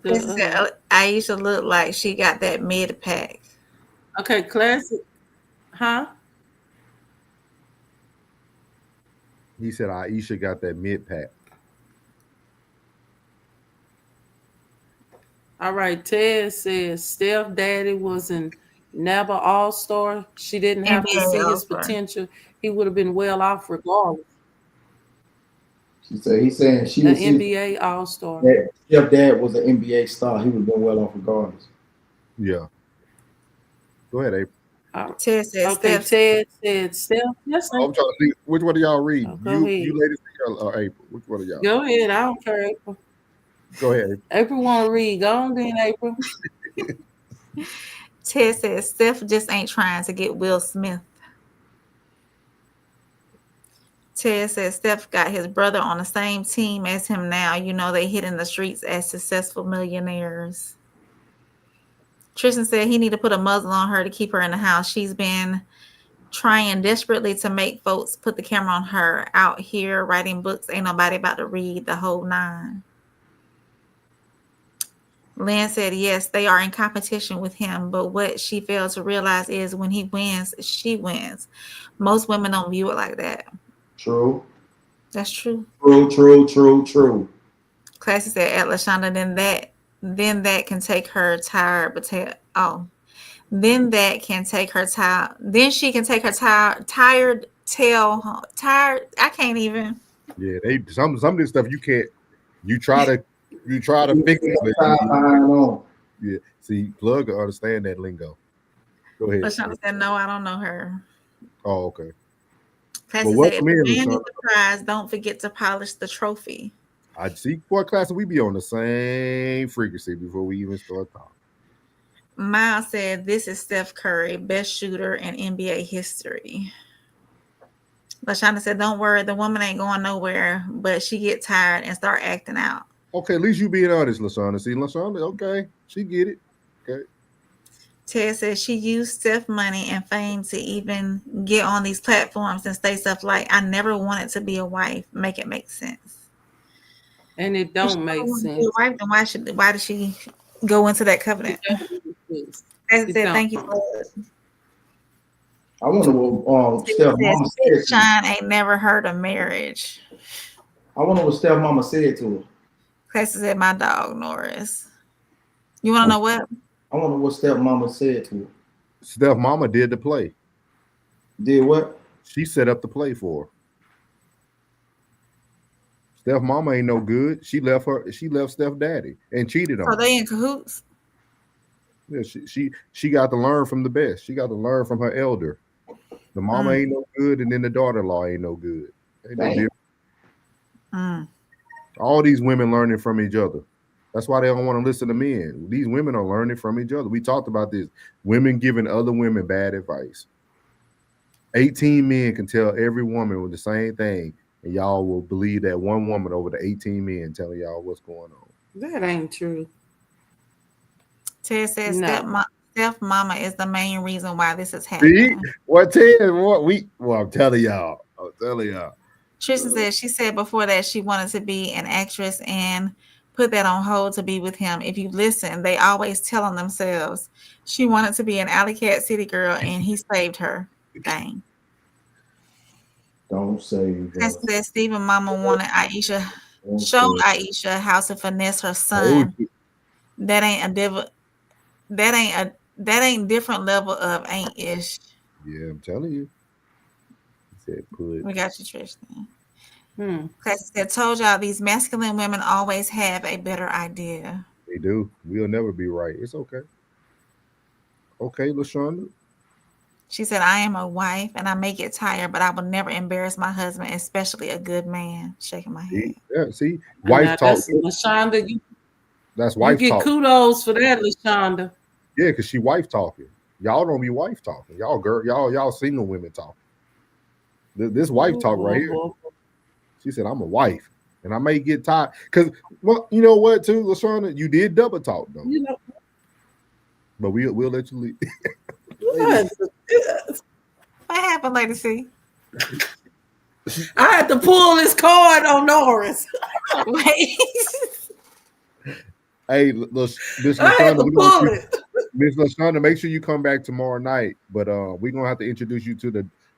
Aisha looked like she got that mid pack. Okay, Classic. Huh? He said Aisha got that mid pack. All right, Ted says Steph Daddy was in NABA All-Star. She didn't have to see his potential. He would have been well off regardless. He's saying she was an NBA All-Star. Steph Dad was an NBA star. He would have been well off regardless. Yeah. Go ahead, April. Ted said Ted said Steph. Yes, I'm trying to see which one of y'all read. You ladies or April? Which one of y'all? Go ahead. I don't care, April. Go ahead. April want to read. Go on then, April. Ted says Steph just ain't trying to get Will Smith. Ted says Steph got his brother on the same team as him now. You know they hit in the streets as successful millionaires. Tristan said he need to put a muzzle on her to keep her in the house. She's been trying desperately to make folks put the camera on her. Out here writing books. Ain't nobody about to read the whole 9. Lynn said, yes, they are in competition with him, but what she failed to realize is when he wins, she wins. Most women don't view it like that. True. That's true. True. Classy said, at LaShonda, then that can take her tired, then that can take her tired. Then she can take her tired tail home. Tired. I can't even. Yeah, some of this stuff you can't. You try to fix it. Yeah. See, Plug can understand that lingo. Go ahead. LaShonda said, no, I don't know her. Oh, okay. Classy Well, said, if welcome in, the man LaShonda. is the prize, don't forget to polish the trophy. I see. For class, we be on the same frequency before we even start talking. Miles said, this is Steph Curry, best shooter in NBA history. LaShonda said, don't worry, the woman ain't going nowhere, but she get tired and start acting out. Okay, at least you being honest, LaShonda. See, LaShonda, okay, she get it. Okay. Ted says she used Steph money and fame to even get on these platforms and say stuff like, I never wanted to be a wife. Make it make sense. And it don't make sense. Wife, then why did she go into that covenant? Ted said, thank you for it. I wonder what Steph Mama said. Shine ain't never heard of marriage. I wonder what Steph Mama said to her. Class said, my dog Norris. You want to know what? I wonder what Steph Mama said to her. Steph Mama did the play. Did what? She set up the play for her. Steph Mama ain't no good. She left Steph Daddy and cheated on her. So they in cahoots? Yeah, she got to learn from the best. She got to learn from her elder. The mama ain't no good, and then the daughter-in-law ain't no good. Ain't no different. All these women learning from each other. That's why they don't want to listen to men. These women are learning from each other. We talked about this. Women giving other women bad advice. 18 men can tell every woman with the same thing, and y'all will believe that one woman over the 18 men telling y'all what's going on. That ain't true. Ted says Steph Mama is the main reason why this is happening. See? What Ted? I'm telling y'all. Tristan said she said before that she wanted to be an actress and put that on hold to be with him. If you listen, they always telling themselves she wanted to be an Alley Cat City girl and he saved her. Dang. Don't save her. That Stephen Mama wanted Aisha, showed Aisha how to finesse her son. That ain't different level of ain't-ish. Yeah, I'm telling you. He said, we got you, Tristan. Classy said, told y'all these masculine women always have a better idea. They do. We'll never be right. It's okay. Okay, LaShonda. She said, I am a wife and I may get tired, but I will never embarrass my husband, especially a good man. Shaking my head. Yeah, see, wife talk. LaShonda, that's wife talk. You get kudos for that, LaShonda. Yeah, because she wife talking. Y'all don't be wife talking. Y'all single women talking. This wife talk right here. She said, I'm a wife and I may get tired. Because, well, you know what, too, LaShonda? You did double talk, though. You know. But we'll let you leave. What happened, Lady C? I had to pull this card on Norris. Wait. Hey, Miss LaShonda, make sure you come back tomorrow night. But we're gonna have to introduce you to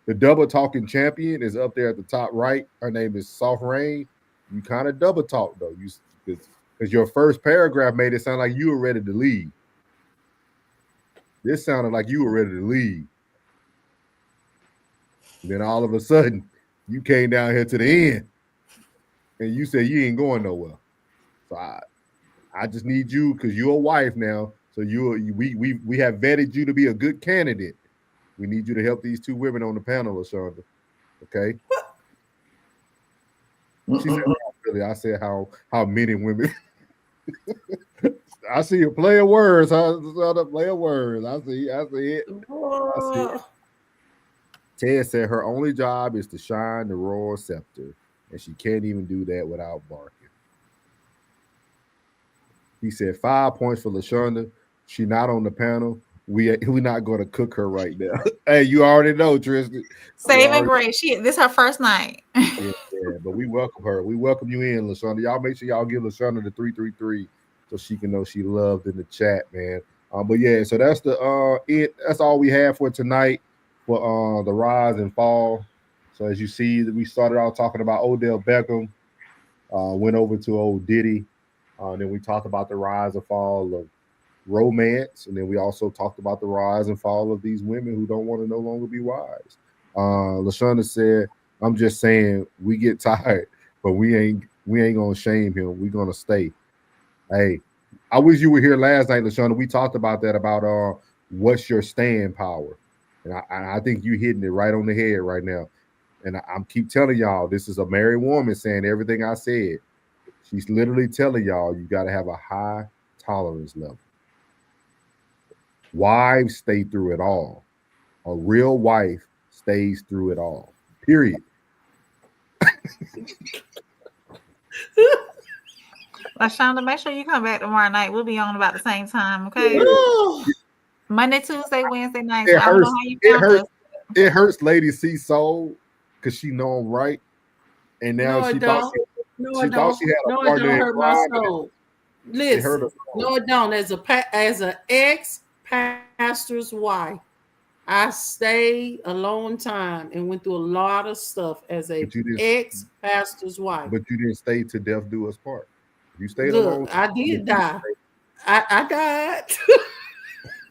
the double talking champion is up there at the top right. Her name is Soft Rain. You kind of double talk though, because your first paragraph made it sound like you were ready to leave. This sounded like you were ready to leave. And then all of a sudden, you came down here to the end, and you said you ain't going nowhere. So I just need you because you're a wife now. So we have vetted you to be a good candidate. We need you to help these two women on the panel, LaShonda. Okay. She said, really, I said how many women. I see you playing words. Playing words. I see it. Ted said her only job is to shine the royal scepter, and she can't even do that without barking. He said 5 points for LaShonda. She not on the panel. We're not going to cook her right now. Hey, you already know, Tristan. Saving grace. This her first night. yeah, but we welcome her. We welcome you in, LaShonda. Y'all make sure y'all give LaShonda the 333 so she can know she loved in the chat, man. But yeah, so that's that's all we have for tonight for the rise and fall. So as you see, we started out talking about Odell Beckham, went over to old Diddy. Then we talked about the rise and fall of romance, and then we also talked about the rise and fall of these women who don't want to no longer be wives. LaShonda said, I'm just saying we get tired, but we ain't We ain't gonna shame him. We're gonna stay. Hey, I wish you were here last night, LaShonda. We talked about that, about what's your staying power. And I think you hitting it right on the head right now. And I'm keep telling y'all, this is a married woman saying everything I said. She's literally telling y'all you got to have a high tolerance level. Wives stay through it all. A real wife stays through it all. Period. LaShonda, make sure you come back tomorrow night. We'll be on about the same time, okay? Monday, Tuesday, Wednesday nights. I don't know how you found us. It hurts Lady C Soul because she know I'm right. And now she thought she had a partner in hurt crime. my soul. Listen, no, it don't. As an ex-pastor's wife, I stayed a long time and went through a lot of stuff as a ex-pastor's wife. But you didn't stay to death do us part. You stayed alone. Look, I did die. I died.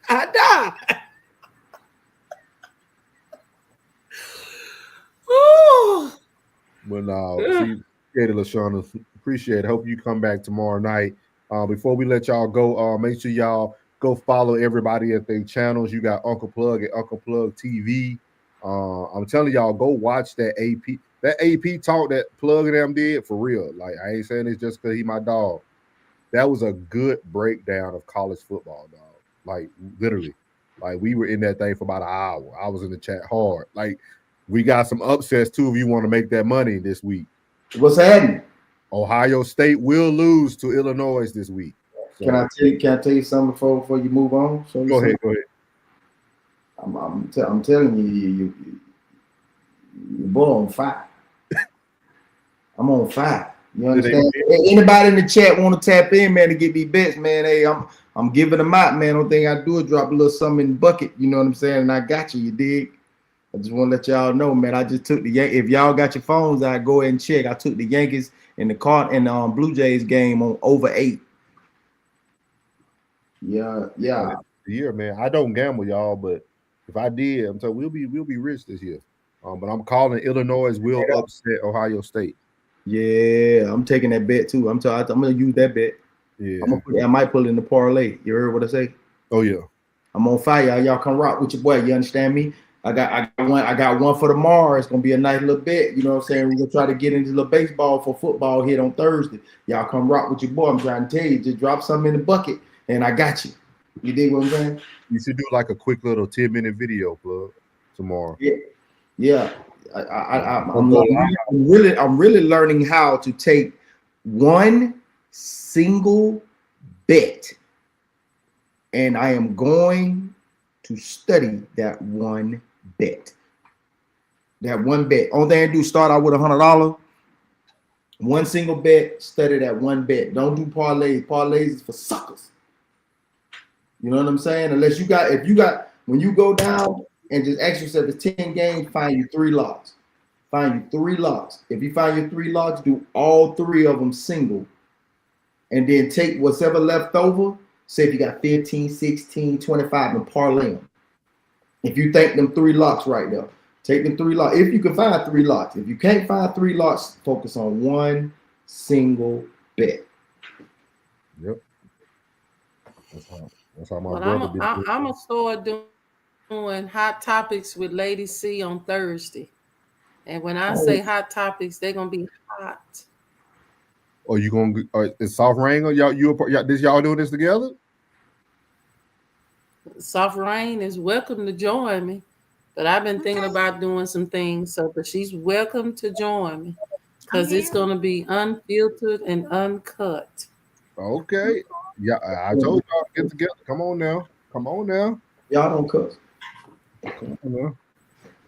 I died. But appreciate it, LaShonda. Appreciate it. Hope you come back tomorrow night. Before we let y'all go, make sure y'all go follow everybody at their channels. You got Uncle Plug at Uncle Plug TV. I'm telling y'all, go watch that AP. That AP talk that Plug and them did for real. Like, I ain't saying it's just because he my dog. That was a good breakdown of college football, dog. Like, literally. Like, we were in that thing for about an hour. I was in the chat hard. Like, we got some upsets, too, if you want to make that money this week. What's happening? Ohio State will lose to Illinois this week. So, can I tell you something before you move on? Go ahead. I'm telling you, your boy on fire. I'm on fire. You understand? Anybody in the chat want to tap in, man, to get these bets, man? Hey, I'm giving them out, man. Only thing I do is drop a little something in the bucket. You know what I'm saying? And I got you. You dig? I just want to let y'all know, man. I just took the Yankees. If y'all got your phones out, go ahead and check. I took the Yankees in the Blue Jays game on over 8. Yeah. Year, man. I don't gamble, y'all, but if I did, I'm telling we'll be rich this year. But I'm calling Illinois will upset Ohio State. Yeah, I'm taking that bet too. I'm gonna use that bet. Yeah, I might pull in the parlay. You heard what I say? Oh yeah. I'm on fire. Y'all come rock with your boy. You understand me? I got one for tomorrow. It's gonna be a nice little bet. You know what I'm saying? We're gonna try to get into the baseball for football here on Thursday. Y'all come rock with your boy. I'm trying to tell you, just drop something in the bucket and I got you. You dig what I'm saying? You should do like a quick little 10-minute video, Plug, tomorrow. Yeah. I'm really learning how to take one single bet, and I am going to study that one bet. Only thing I do, start out with $100. One single bet, study that one bet. Don't do parlays. Parlays is for suckers. You know what I'm saying? Unless when you go down and just ask yourself, it's 10 games, find you 3 locks. Find you 3 locks. If you find your 3 locks, do all 3 of them single. And then take whatever left over. Say if you got 15, 16, 25 and parlay them. If you think them 3 locks right there, take them 3 locks. If you can find 3 locks. If you can't find 3 locks, focus on one single bet. Yep. That's how my brother did. I'm going to start doing hot topics with Lady C on Thursday. And when I say hot topics, they're going to be hot. Are you going to is Soft Rain? Y'all doing this together? Soft Rain is welcome to join me. But I've been thinking about doing some things. But she's welcome to join me. Because it's going to be unfiltered and uncut. Okay. Yeah, I told y'all to get together. Come on now. Y'all don't cuss. Come on now.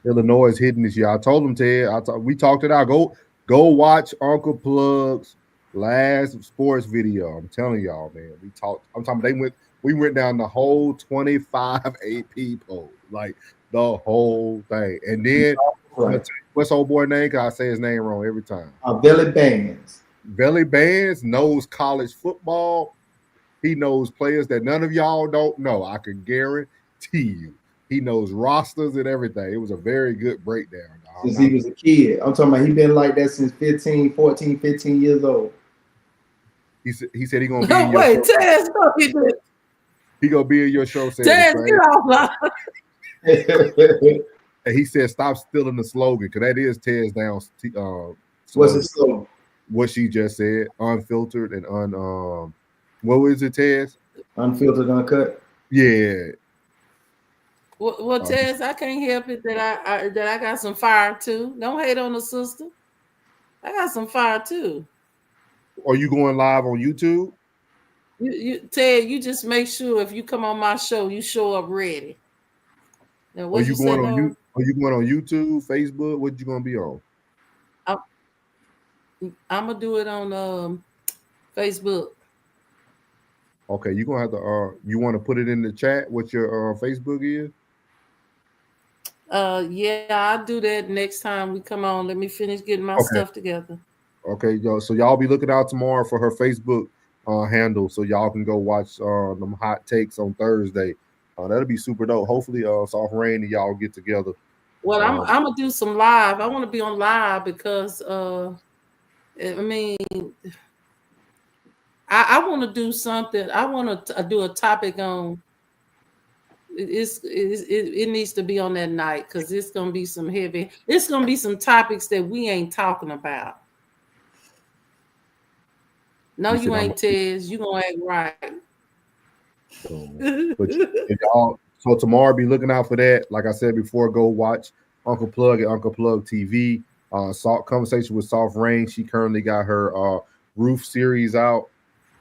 Illinois is hitting this year. I told them, Ted. We talked it out. Go watch Uncle Plug's last sports video. I'm telling y'all, man. I'm talking. We went down the whole 25 AP poll, like the whole thing. And then what's old boy name? Cause I say his name wrong every time. Belly Bands. Belly Bands knows college football. He knows players that none of y'all don't know. I can guarantee you. He knows rosters and everything. It was a very good breakdown. Since he was a kid. I'm talking about he been like that since 15 years old. He said he gonna be in your Wait, show. Taz, stop it. He gonna be in your show saying Taz, the get off same. And he said, "Stop stealing the slogan," because that is Tez Down's What's his slogan? What she just said, unfiltered and what was it, Tez? Unfiltered, uncut. Yeah. Well, Tez, I can't help it that I got some fire too. Don't hate on the sister. I got some fire too. Are you going live on YouTube? Ted, you just make sure if you come on my show, you show up ready. Now, Are you going on YouTube, Facebook? What you gonna be on? I'm gonna do it on Facebook. Okay, you're gonna have to you want to put it in the chat what your Facebook is? Yeah, I'll do that next time we come on. Let me finish getting my stuff together. Okay, y'all. So y'all be looking out tomorrow for her Facebook handle, so y'all can go watch them hot takes on Thursday. That'll be super dope. Hopefully, Soft Rain and y'all get together. Well, I'm gonna do some live. I want to be on live because I mean, I want to do something. I want to do a topic on. It needs to be on that night because it's gonna be some heavy. It's gonna be some topics that we ain't talking about. No, you ain't, Tez. You gonna act right. So tomorrow, be looking out for that. Like I said before, go watch Uncle Plug at Uncle Plug TV. Conversation with Soft Rain. She currently got her Roof series out.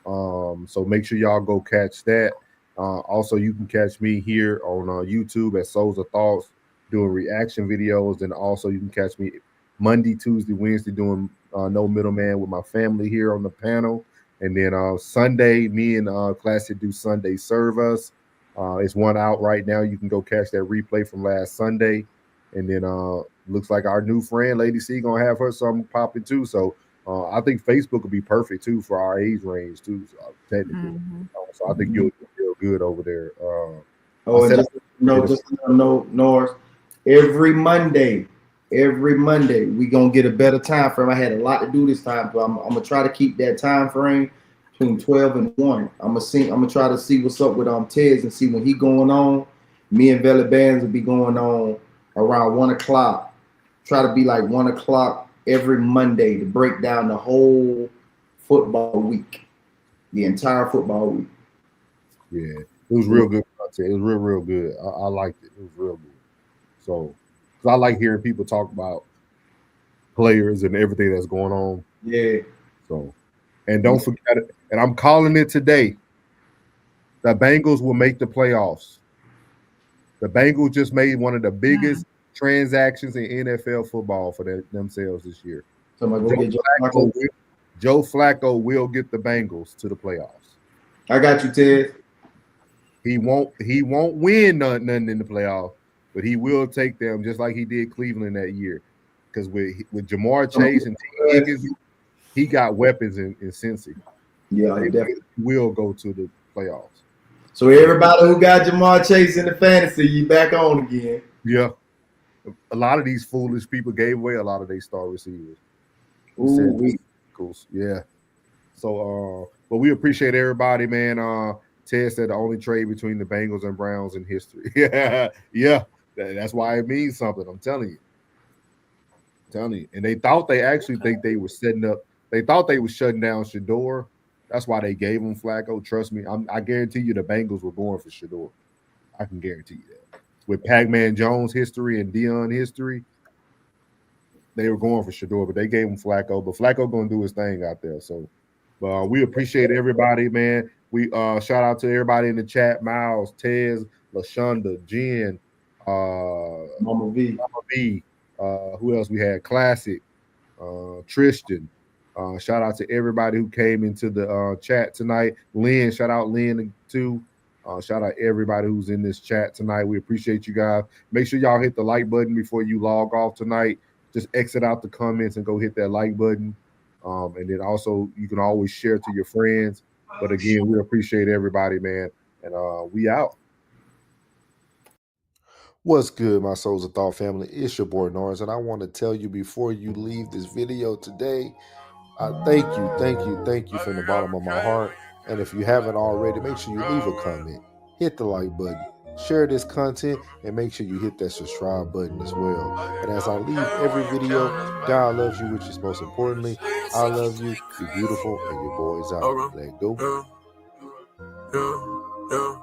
So make sure y'all go catch that. Also, you can catch me here on YouTube at Souls of Thoughts doing reaction videos. And also, you can catch me Monday, Tuesday, Wednesday doing No Middleman with my family here on the panel. And then Sunday, me and Classic do Sunday Serve Us. It's one out right now. You can go catch that replay from last Sunday. And then looks like our new friend, Lady C, gonna have her something popping too. So I think Facebook will be perfect too for our age range too, technically. So I think you'll do real good over there. Just Norris. Every Monday we gonna get a better time frame. I had a lot to do this time, but I'm gonna try to keep that time frame between 12 and 1. I'm gonna try to see what's up with Tez and see when he going on. Me and Vela Bands will be going on around 1 o'clock. Try to be like 1 o'clock every Monday to break down the whole football week, the entire football week. Yeah, it was real good content. It was real good. I liked it. It was real good. So, because I like hearing people talk about players and everything that's going on. Yeah. So, and don't forget it. And I'm calling it today. The Bengals will make the playoffs. The Bengals just made one of the biggest transactions in NFL football for themselves this year. Joe Flacco will get the Bengals to the playoffs. I got you, Ted. He won't win nothing in the playoffs, but he will take them just like he did Cleveland that year. Because with Jamar Chase and T. Higgins, he got weapons in Cincy. Yeah, he definitely will go to the playoffs. So everybody who got Jamar Chase in the fantasy, you back on again. Yeah. A lot of these foolish people gave away a lot of their star receivers. Yeah. So but we appreciate everybody, man. Ted said the only trade between the Bengals and Browns in history. yeah. That's why it means something. I'm telling you. And they thought they actually think they were setting up. They thought they were shutting down Shador. That's why they gave him Flacco. Trust me. I guarantee you the Bengals were going for Shador. I can guarantee you that. With Pac-Man Jones history and Dion history, they were going for Shador, but they gave him Flacco. But Flacco going to do his thing out there. So we appreciate everybody, man. We shout out to everybody in the chat: Miles, Tez, LaShonda, Jen, Mama V. Who else we had? Classic, Tristan. Shout out to everybody who came into the chat tonight. Lynn, shout out Lynn too. Shout out everybody who's in this chat tonight. We appreciate you guys. Make sure y'all hit the like button before you log off tonight. Just exit out the comments and go hit that like button. And then also you can always share to your friends. But again, we appreciate everybody, man. And we out. What's good, my Souls of Thought family? It's your boy Norris, and I want to tell you before you leave this video today, thank you from the bottom of my heart. And if you haven't already, make sure you leave a comment, hit the like button, share this content, and make sure you hit that subscribe button as well. And as I leave every video, God loves you, which is most importantly, I love you. You're beautiful, and your boy's out. Let go. Yeah.